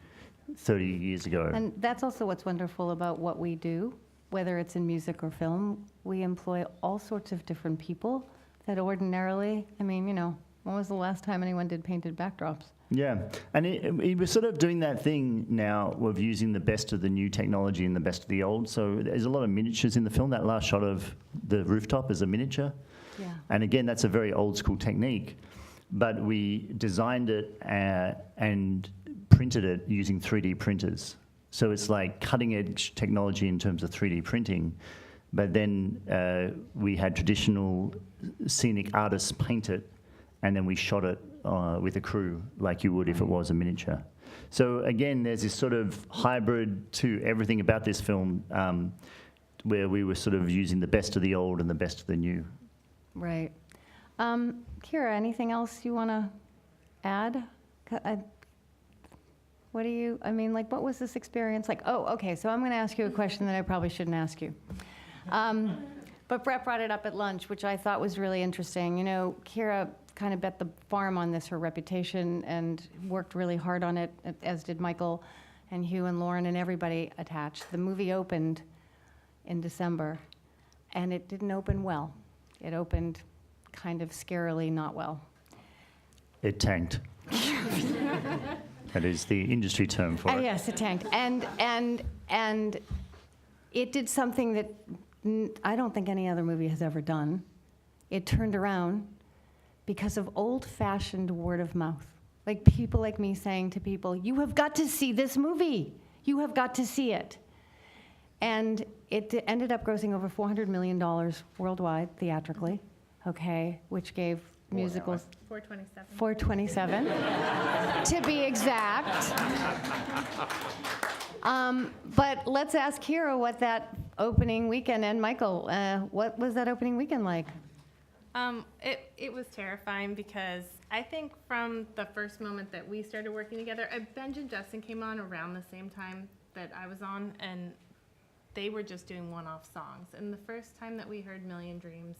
30 years ago. And that's also what's wonderful about what we do, whether it's in music or film. We employ all sorts of different people that ordinarily, when was the last time anyone did painted backdrops? Yeah, and he was sort of doing that thing now of using the best of the new technology and the best of the old. So there's a lot of miniatures in the film. That last shot of the rooftop is a miniature. Yeah. And again, that's a very old school technique. But we designed it and printed it using 3D printers. So it's like cutting edge technology in terms of 3D printing. But then we had traditional scenic artists paint it, and then we shot it with a crew like you would if it was a miniature. So again, there's this sort of hybrid to everything about this film where we were sort of using the best of the old and the best of the new. Right. Kira, anything else you want to add? What was this experience like? Oh, okay, so I'm going to ask you a question that I probably shouldn't ask you. But Brett brought it up at lunch, which I thought was really interesting. You know, Kira kind of bet the farm on this, her reputation, and worked really hard on it, as did Michael and Hugh and Loren and everybody attached. The movie opened in December, and it didn't open well. It opened kind of scarily not well. It tanked. That is the industry term for it. Yes, it tanked. And it did something that I don't think any other movie has ever done. It turned around because of old-fashioned word of mouth. Like people like me saying to people, you have got to see this movie. You have got to see it. And it ended up grossing over $400 million worldwide, theatrically, okay, which gave musicals 427. 427, to be exact. But let's ask Kira what that opening weekend, and Michael, what was that opening weekend like? It was terrifying because I think from the first moment that we started working together, Benj and Justin came on around the same time that I was on, and they were just doing one-off songs. And the first time that we heard Million Dreams,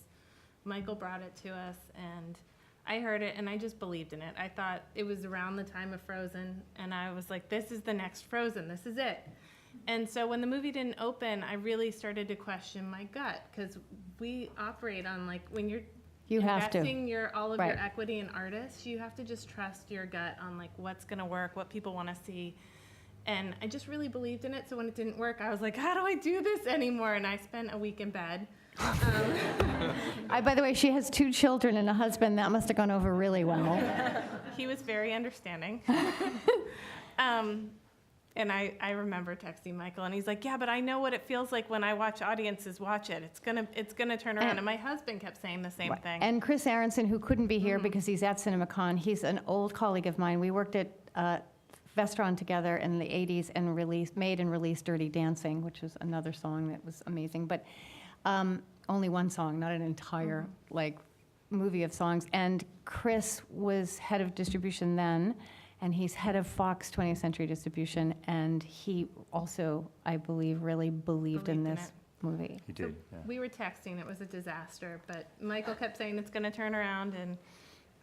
Michael brought it to us, and I heard it, and I just believed in it. I thought it was around the time of Frozen, and I was like, this is the next Frozen, this is it. And so when the movie didn't open, I really started to question my gut, because we operate on, like, when you're investing all of your equity in artists, you have to just trust your gut on, like, what's going to work, what people want to see. And I just really believed in it, so when it didn't work, I was like, how do I do this anymore? And I spent a week in bed. By the way, she has 2 children and a husband. That must have gone over really well. He was very understanding. And I remember texting Michael, and he's like, yeah, but I know what it feels like when I watch audiences watch it. It's gonna turn around. And my husband kept saying the same thing. And Chris Aronson, who couldn't be here because he's at CinemaCon, he's an old colleague of mine. We worked at Vestron together in the 80s and made and released Dirty Dancing, which was another song that was amazing. But only one song, not an entire movie of songs. And Chris was head of distribution then, and he's head of Fox 20th Century Distribution, and he also, I believe, really believed in this movie. He did. Yeah. We were texting, it was a disaster, but Michael kept saying it's gonna turn around, and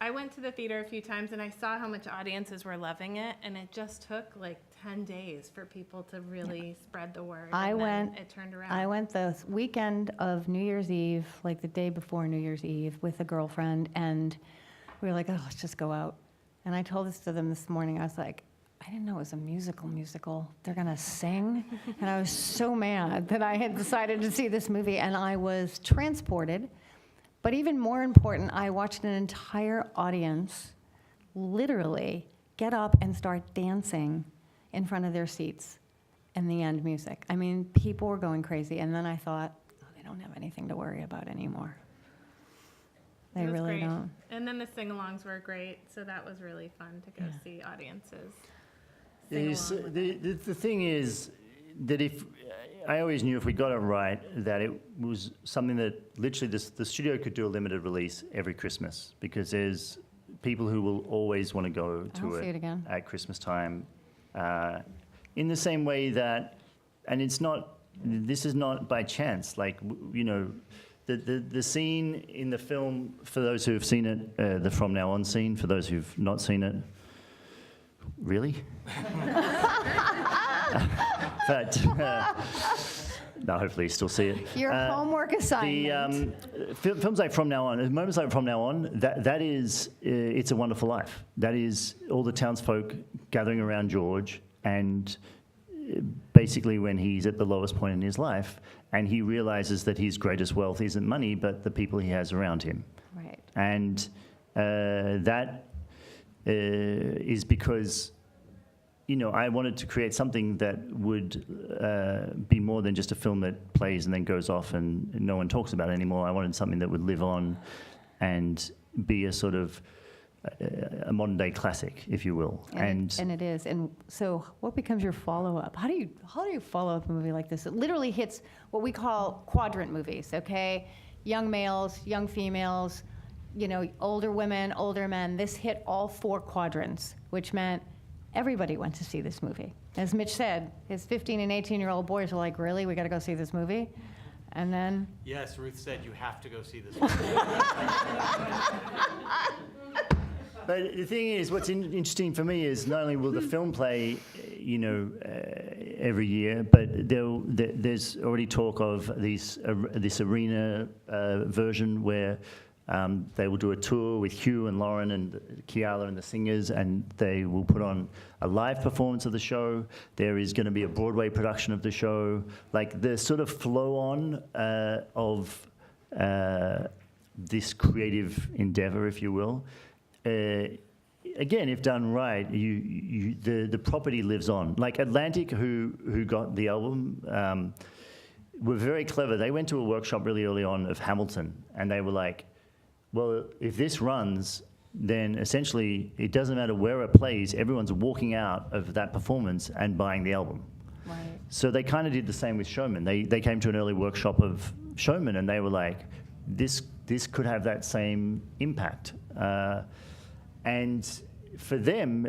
I went to the theater a few times and I saw how much audiences were loving it, and it just took like 10 days for people to really spread the word. It turned around. I went the weekend of New Year's Eve, like the day before New Year's Eve, with a girlfriend, and we were like, oh, let's just go out. And I told this to them this morning. I was like, I didn't know it was a musical. They're gonna sing? And I was so mad that I had decided to see this movie, and I was transported. But even more important, I watched an entire audience literally get up and start dancing in front of their seats in the end music. I mean, people were going crazy. And then I thought, oh, they don't have anything to worry about anymore. They really don't. And then the sing-alongs were great, so that was really fun to go see audiences The thing is that if I always knew if we got it right that it was something that literally the studio could do a limited release every Christmas, because there's people who will always want to go to it again at Christmas time. In the same way that, and this is not by chance, like, you know, the scene in the film, for those who have seen it, the From Now On scene, for those who've not seen it, really? But no, hopefully you still see it. Your homework assignment. Films like From Now On, moments like From Now On, that is, It's a Wonderful Life. That is all the townsfolk gathering around George, and basically when he's at the lowest point in his life, and he realizes that his greatest wealth isn't money, but the people he has around him. Right. And that is because, you know, I wanted to create something that would be more than just a film that plays and then goes off and no one talks about it anymore. I wanted something that would live on and be a sort of a modern day classic, if you will. And it is. And so what becomes your follow-up? How do you follow up a movie like this? It literally hits what we call quadrant movies, okay? Young males, young females, you know, older women, older men. This hit all 4 quadrants, which meant everybody went to see this movie. As Mitch said, his 15 and 18-year-old boys were like, really? We got to go see this movie? And then, Yes, Ruth said you have to go see this. But the thing is, what's interesting for me is not only will the film play, every year, but there's already talk of this arena version where they will do a tour with Hugh and Loren and Kiala and the singers, and they will put on a live performance of the show. There is going to be a Broadway production of the show. Like the sort of flow on of this creative endeavor, if you will. Again, if done right, the property lives on. Like Atlantic, who got the album, were very clever. They went to a workshop really early on of Hamilton, and they were like, well, if this runs, then essentially it doesn't matter where it plays, everyone's walking out of that performance and buying the album. right. So they kind of did the same with Showman. They came to an early workshop of Showman, and they were like, this could have that same impact. And for them,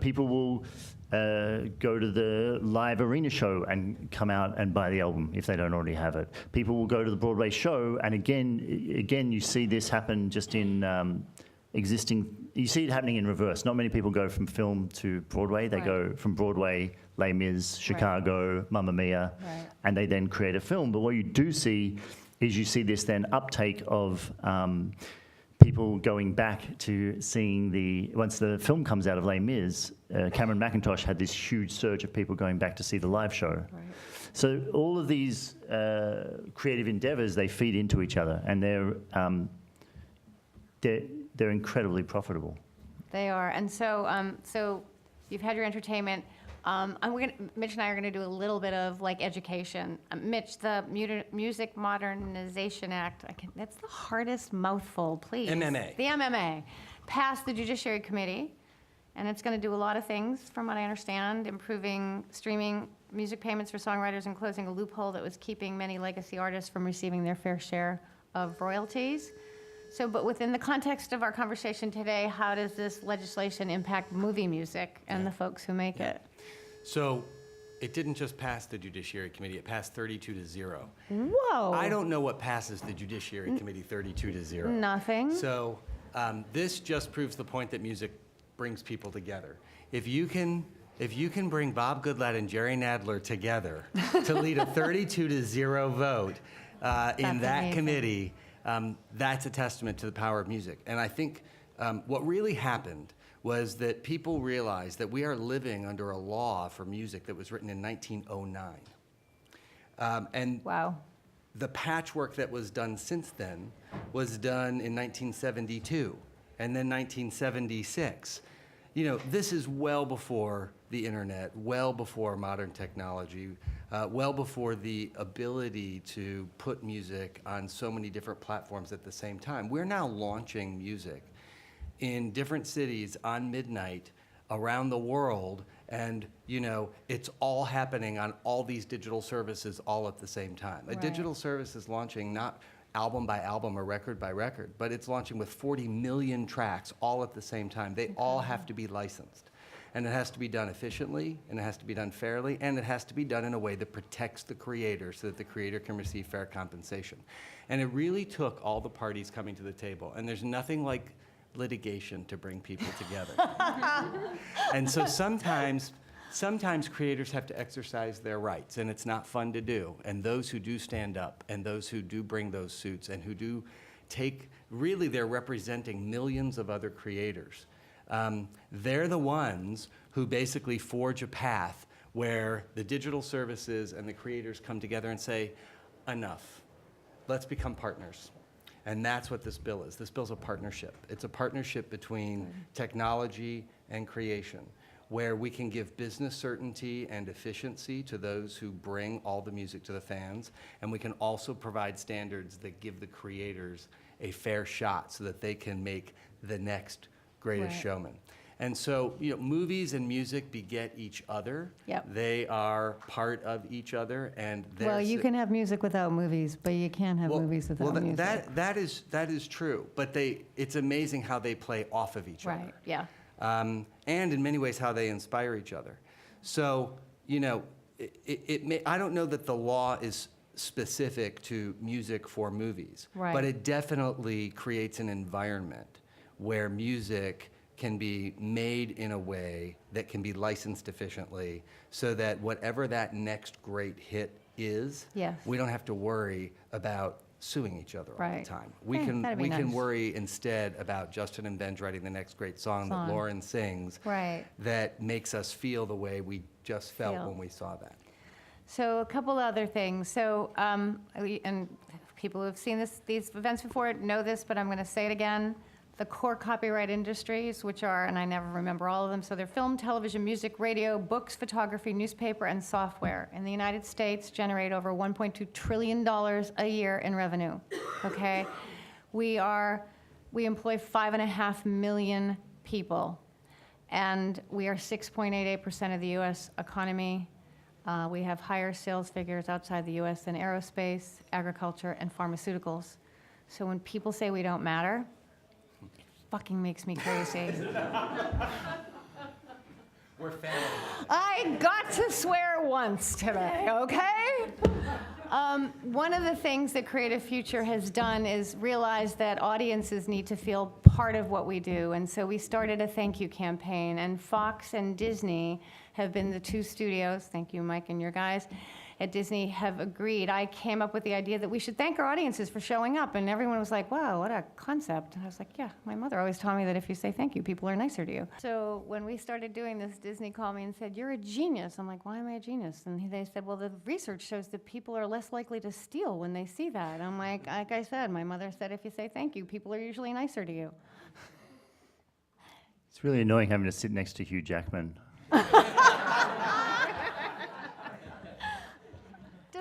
people will go to the live arena show and come out and buy the album if they don't already have it. People will go to the Broadway show, and again, you see this happen just in existing. You see it happening in reverse. Not many people go from film to Broadway. They Right. go from Broadway, Les Mis, Chicago, Mamma Mia, Right. and they then create a film. But what you do see is you see this then uptake of people going back to seeing once the film comes out of Les Mis, Cameron Mackintosh had this huge surge of people going back to see the live show. Right. So all of these creative endeavors, they feed into each other, and they're incredibly profitable. They are. And so, so you've had your entertainment. Mitch and I are going to do a little bit of like education. Mitch, the Music Modernization Act, that's the hardest mouthful, please. MMA. The MMA passed the Judiciary Committee, and it's going to do a lot of things, from what I understand, improving streaming music payments for songwriters and closing a loophole that was keeping many legacy artists from receiving their fair share of royalties. So, but within the context of our conversation today, how does this legislation impact movie music and the folks who make it? So it didn't just pass the Judiciary Committee, it passed 32-0. Whoa. I don't know what passes the Judiciary Committee 32-0. Nothing. So this just proves the point that music brings people together. If you can bring Bob Goodlatte and Jerry Nadler together to lead a 32-0 vote in that amazing. committee, that's a testament to the power of music. And I think what really happened was that people realized that we are living under a law for music that was written in 1909. And Wow. the patchwork that was done since then was done in 1972 and then 1976. This is well before the internet, well before modern technology, well before the ability to put music on so many different platforms at the same time. We're now launching music in different cities on midnight around the world, and it's all happening on all these digital services all at the same time. A Right. digital service is launching not album by album or record by record, but it's launching with 40 million tracks all at the same time. They all have to be licensed. And it has to be done efficiently, and it has to be done fairly, and it has to be done in a way that protects the creator so that the creator can receive fair compensation. And it really took all the parties coming to the table. And there's nothing like litigation to bring people together. And so sometimes creators have to exercise their rights, and it's not fun to do. And those who do stand up, and those who do bring those suits, and who do really they're representing millions of other creators. They're the ones who basically forge a path where the digital services and the creators come together and say, enough, let's become partners. And that's what this bill is. This bill's a partnership. It's a partnership between technology and creation, where we can give business certainty and efficiency to those who bring all the music to the fans, and we can also provide standards that give the creators a fair shot so that they can make the next Greatest Right. Showman. And so, movies and music beget each other. Yep. They are part of each other, and Well, you can have music without movies, but you can't have movies without music. that is true. But it's amazing how they play off of each other. Right, yeah. And in many ways how they inspire each other. So, I don't know that the law is specific to music for movies. Right. But it definitely creates an environment where music can be made in a way that can be licensed efficiently so that whatever that next great hit is, Yes. we don't have to worry about suing each other all Right. the time. We Eh, can that'd be can nice. worry instead about Justin and Benj writing the next great song that Song. Loren sings Right. that makes us feel the way we just felt Feel. when we saw that. So a couple other things. So, and people who have seen these events before know this, but I'm going to say it again. The core copyright industries, which are, and I never remember all of them, so they're film, television, music, radio, books, photography, newspaper, and software. In the United States, generate over $1.2 trillion a year in revenue, okay? We employ 5.5 million people, and we are 6.88% of the U.S. economy. We have higher sales figures outside the U.S. than aerospace, agriculture, and pharmaceuticals. So when people say we don't matter, it fucking makes me crazy. We're family. I got to swear once today, okay? One of the things that Creative Future has done is realize that audiences need to feel part of what we do, and so we started a thank you campaign, and Fox and Disney have been the two studios, thank you, Mike and your guys, at Disney have agreed. I came up with the idea that we should thank our audiences for showing up, and everyone was like, wow, what a concept. And I was like, yeah, my mother always taught me that if you say thank you, people are nicer to you. So when we started doing this, Disney called me and said, you're a genius. I'm like, why am I a genius? And they said, well, the research shows that people are less likely to steal when they see that. I'm like I said, my mother said, if you say thank you, people are usually nicer to you. It's really annoying having to sit next to Hugh Jackman.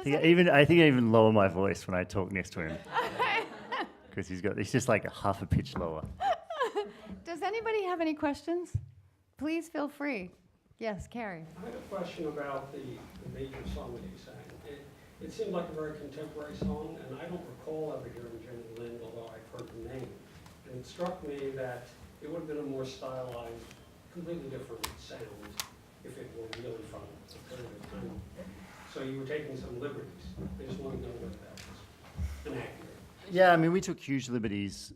I think I even lower my voice when I talk next to him because he's just like half a pitch lower. Does anybody have any questions? Please feel free. Yes, Carrie. I had a question about the major song that you sang. It seemed like a very contemporary song, and I don't recall ever hearing Jenny Lind, although I've heard the name. And it struck me that it would have been a more stylized, completely different sound if it were really from a period of time. So you were taking some liberties. I just want to know whether that was inaccurate. Yeah, I mean, we took huge liberties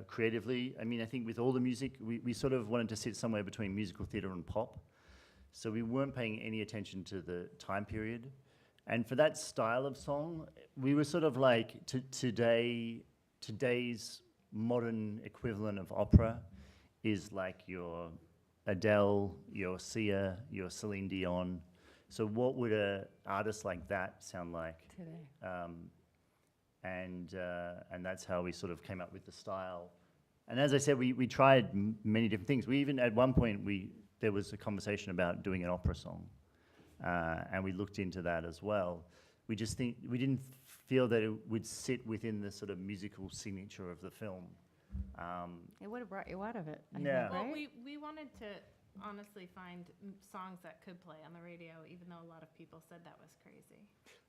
creatively. I mean, I think with all the music, we sort of wanted to sit somewhere between musical theatre and pop. So we weren't paying any attention to the time period. And for that style of song, we were sort of like today's modern equivalent of opera is like your Adele, your Sia, your Celine Dion. So what would an artist like that sound like Today. And that's how we sort of came up with the style. And as I said, we tried many different things. We even, at one point, there was a conversation about doing an opera song. And we looked into that as well. We didn't feel that it would sit within the sort of musical signature of the film. It would have brought you out of it, I Yeah. think, Well, right? we wanted to honestly find songs that could play on the radio, even though a lot of people said that was crazy.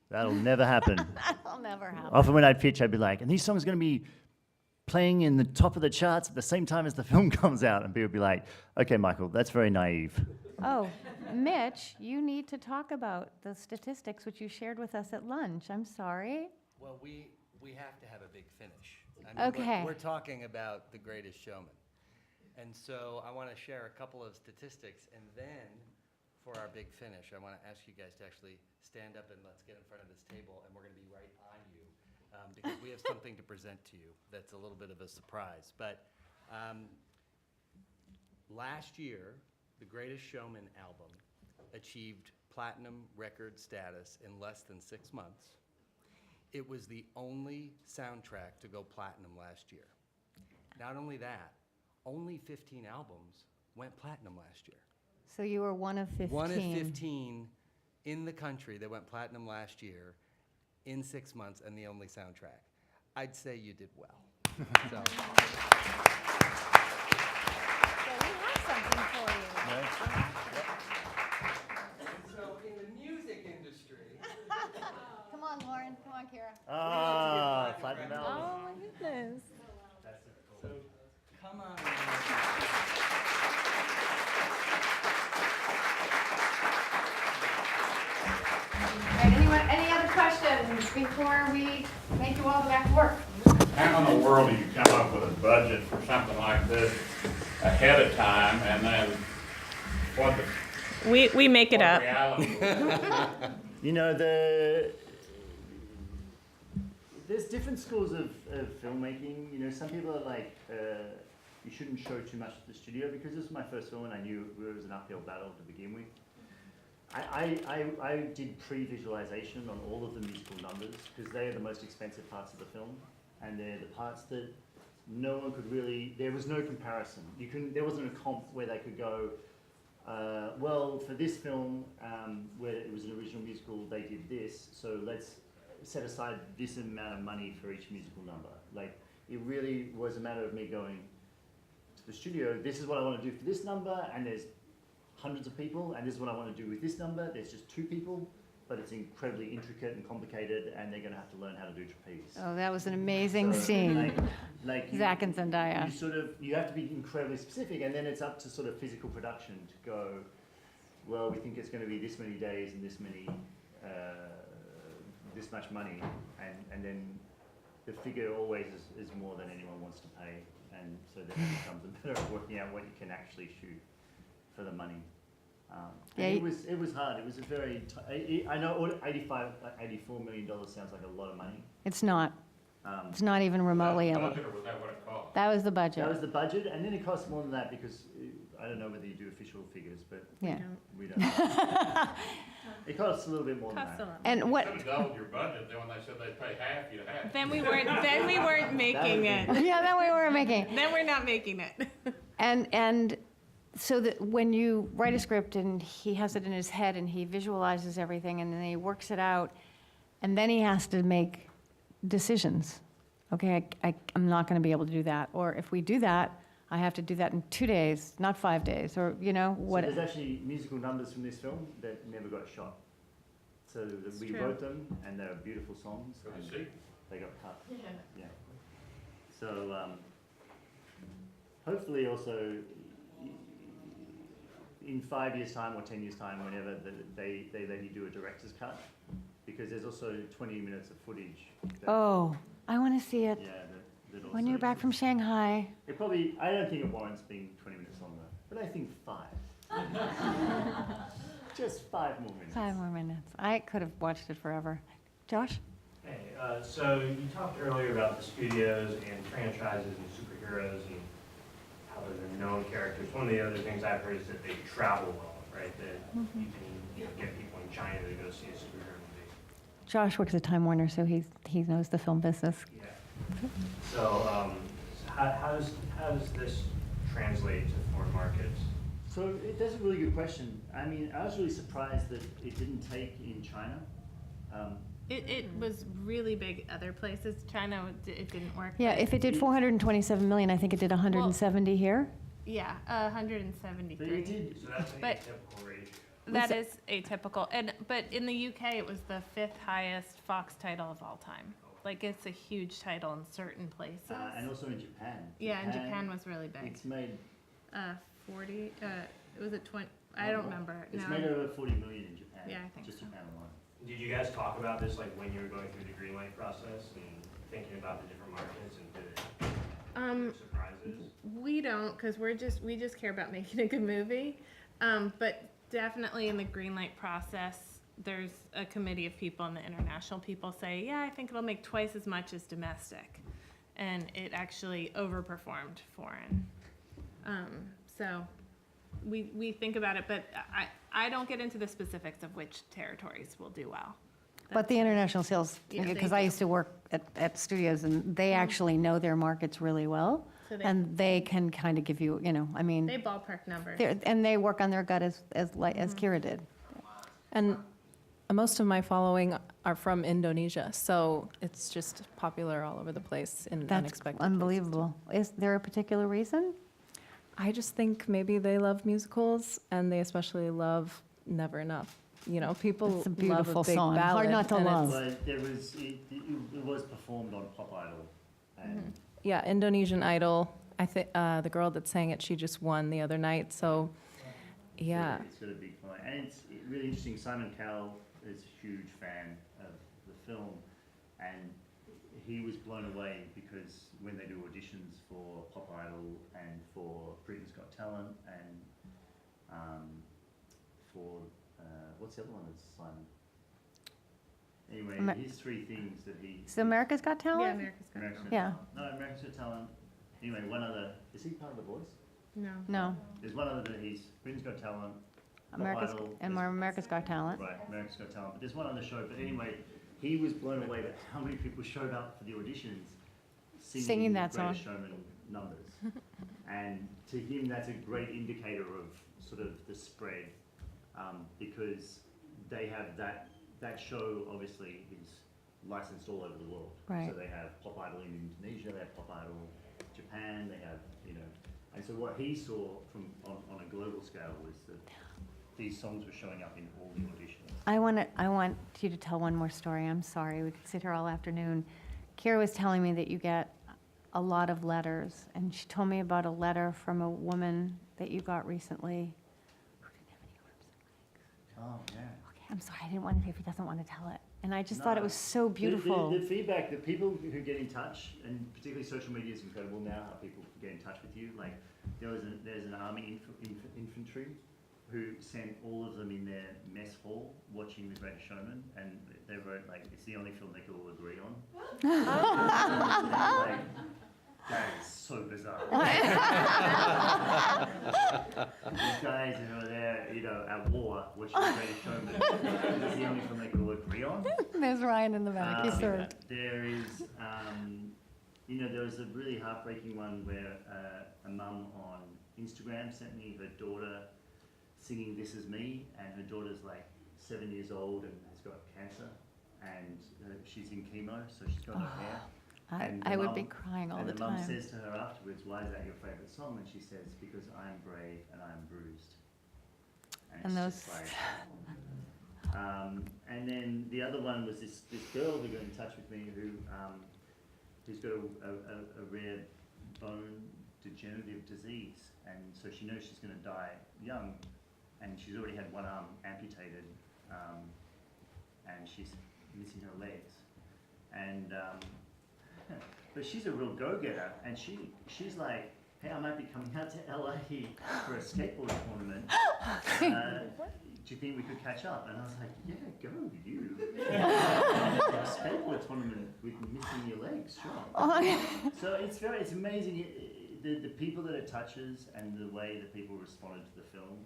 That'll never happen. That'll never happen. Often when I'd pitch, I'd be like, and these songs are going to be playing in the top of the charts at the same time as the film comes out. And people would be like, okay, Michael, that's very naive. Oh, Mitch, you need to talk about the statistics which you shared with us at lunch. I'm sorry. Well, we have to have a big finish. I mean, Okay. We're talking about The Greatest Showman. And so I want to share a couple of statistics, and then for our big finish, I want to ask you guys to actually stand up and let's get in front of this table, and we're going to be right on you because we have something to present to you that's a little bit of a surprise. But last year, The Greatest Showman album achieved platinum record status in less than 6 months. It was the only soundtrack to go platinum last year. Not only that, only 15 albums went platinum last year. So you were one of 15. One of 15 in the country that went platinum last year in 6 months, and the only soundtrack. I'd say you did well. So. So we have something for you. So in the music industry, Come on, Lauren. Come on, Kira. Ah, platinum album. Oh my goodness. so come on. All right, any before we make you all go back to work. How in the world do you come up with a budget for something like this ahead of time, and then what the We make it what up. reality? You know, there's different schools of filmmaking. You know, some people are like, you shouldn't show too much at the studio, because this was my first film and I knew it was an uphill battle to begin with. I did pre-visualization on all of the musical numbers, because they are the most expensive parts of the film, and they're the parts that no one could really, there was no comparison. There wasn't a comp where they could go, well, for this film, where it was an original musical, they did this, so let's set aside this amount of money for each musical number. Like, it really was a matter of me going to the studio, this is what I want to do for this number, and there's hundreds of people, and this is what I want to do with this number, there's just 2 people, but it's incredibly intricate and complicated, and they're going to have to learn how to do trapeze. Oh, that was an amazing scene. Like Zach and Zendaya. You have to be incredibly specific, and then it's up to sort of physical production to go, well, we think it's going to be this many days and this many, this much money, and then the figure always is more than anyone wants to pay, and so then it becomes a matter of working out what you can actually shoot for the money. Yeah, It was hard. It was a very. I know $84 million sounds like a lot of money. It's not. It's not even remotely. Was that budget, or was that what it cost? That was the budget. That was the budget, and then it costs more than that, because I don't know whether you do official figures, but Yeah. we don't. It costs a little bit more than Costs a that. lot. And You what? should have doubled your budget, then when they said they'd pay half, you'd have half. Then we weren't making it. Yeah, that we were making. Then we're not making it. And so that when you write a script and he has it in his head and he visualizes everything and then he works it out, and then he has to make decisions. Okay, I'm not going to be able to do that. Or if we do that, I have to do that in 2 days, not 5 days, or, you know, what. So there's actually musical numbers from this film that never got shot. So we true. wrote them, and they're beautiful songs, For the and sequel. they got cut. Yeah. So hopefully also in 5 years' time or 10 years' time, whenever they let you do a director's cut, because there's also 20 minutes of footage. that- Oh, I want to see it. Yeah, that also. When you're back from Shanghai. It probably, I don't think it warrants being 20 minutes longer, but I think 5. Just 5 more minutes. 5 more minutes. I could have watched it forever. Josh? Hey, so you talked earlier about the studios and franchises and superheroes and how they're known characters. One of the other things I've heard is that they travel well, right? That you can get people in China to go see a superhero movie. Josh works at Time Warner, so he knows the film business. Yeah. So how does this translate to foreign markets? So that's a really good question. I mean, I was really surprised that it didn't take in China. It was really big other places. China, it didn't work. Yeah, but- if it did 427 million, I think it did 170 here. Yeah, But 173. it did. So that's an But- atypical rate. That is atypical. But in the UK, it was the 5th highest Fox title of all time. Like, it's a huge title in certain places. And also in Japan. Yeah, and Japan was really big. It's made. 40, was it 20? I don't remember. It's No. made over 40 million in Japan. Yeah, I think just so. Japan alone. Did you guys talk about this like when you were going through the greenlight process and thinking about the different markets and did it surprises? We don't, because we just care about making a good movie. But definitely in the greenlight process, there's a committee of people, and the international people say, yeah, I think it'll make twice as much as domestic. And it actually overperformed foreign. So we think about it, but I don't get into the specifics of which territories will do well. But the international sales, Yeah, they because I do. used to work at studios, and they actually know their markets really well, So they- and they can kind of give you, you know, I mean, They ballpark numbers. and they work on their gut as Kira did. And most of my following are from Indonesia, so it's just popular all over the place in That's unexpected places. unbelievable. Is there a particular reason? I just think maybe they love musicals, and they especially love Never Enough. You know, people It's a love beautiful a big song. Hard ballad, not to and love. it's- But it was performed on Pop Idol. And Yeah, Indonesian Idol. I think the girl that sang it, she just won the other night. So, yeah. It's got a big following. And it's really interesting. Simon Cowell is a huge fan of the film. And he was blown away because when they do auditions for Pop Idol and for Britain's Got Talent and for, what's the other one that's Simon? Anyway, here's 3 things that he... So America's Got Talent? Yeah, America's Got America's Talent. Got Yeah. Talent. No, America's Got Talent. Anyway, one other... Is he part of The Voice? No. No, There's one other that he's... Britain's Got Talent, Pop America's, Idol, and more America's Got Talent. right, America's Got Talent. But there's one other show. But anyway, he was blown away at how many people showed up for the auditions Singing that the Greatest song. Showman numbers. And to him, that's a great indicator of sort of the spread, because they have that show obviously is licensed all over the world. Right. So they have Pop Idol in Indonesia, they have Pop Idol Japan, they have, you know, and so what he saw from on a global scale was that these songs were showing up in all the auditions. I want you to tell one more story. I'm sorry, we could sit here all afternoon. Kira was telling me that you get a lot of letters, and she told me about a letter from a woman that you got recently who didn't have any arms and legs. Oh, yeah. Okay, I'm sorry, I didn't want to, if he doesn't want to tell it. And I just thought it was so beautiful. The feedback, the people who get in touch, and particularly social media is incredible now, how people get in touch with you. Like, there's an army infantry who sent all of them in their mess hall watching The Greatest Showman, and they wrote, like, it's the only film they could all agree on. Like, that is so bizarre. These guys who are there, you know, at war watching The Greatest Showman, it's the only film they could all agree on. There's Ryan in the back, he served. There is, you know, there was a really heartbreaking one where a mum on Instagram sent me her daughter singing This Is Me, and her daughter's like 7 years old and has got cancer, and she's in chemo, so she's got no hair. And the I would mum- be crying all and the the mum time. says to her afterwards, "Why is that your favourite song?" And she says, "Because I am brave and I am bruised." And it's those- just like, and then the other one was this girl who got in touch with me who's got a rare bone degenerative disease, and so she knows she's going to die young, and she's already had one arm amputated, and she's missing her legs, and but she's a real go-getter, and she's like, "Hey, I might be coming out to LA for a skateboard tournament. Do you think we could catch up?" And I was like, "Yeah, go you. A skateboard tournament with missing your legs, sure." So it's amazing the people that it touches and the way that people responded to the film.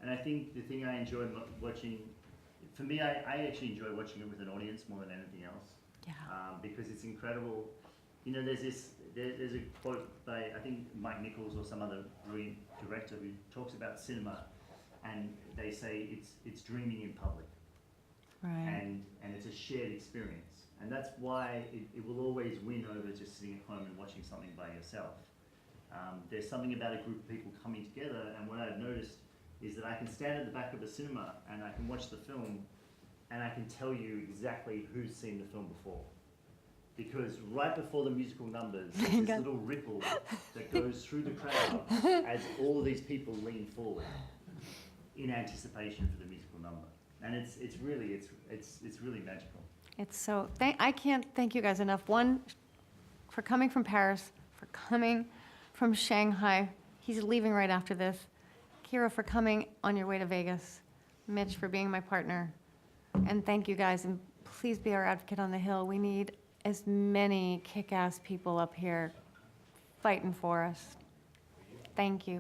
And I think the thing I enjoy watching, for me, I actually enjoy watching it with an audience more than anything else. Yeah. Because it's incredible. You know, there's a quote by, I think, Mike Nichols or some other brilliant director who talks about cinema, and they say it's dreaming in public, Right. and it's a shared experience, and that's why it will always win over just sitting at home and watching something by yourself. There's something about a group of people coming together, and what I've noticed is that I can stand at the back of a cinema and I can watch the film, and I can tell you exactly who's seen the film before. Because right before the musical numbers, there's this little ripple that goes through the crowd as all of these people lean forward in anticipation for the musical number. And it's really magical. It's so, I can't thank you guys enough. One, for coming from Paris, for coming from Shanghai. He's leaving right after this. Kira, for coming on your way to Vegas. Mitch, for being my partner. And thank you guys, and please be our advocate on the Hill. We need as many kick-ass people up here fighting for us. Thank you.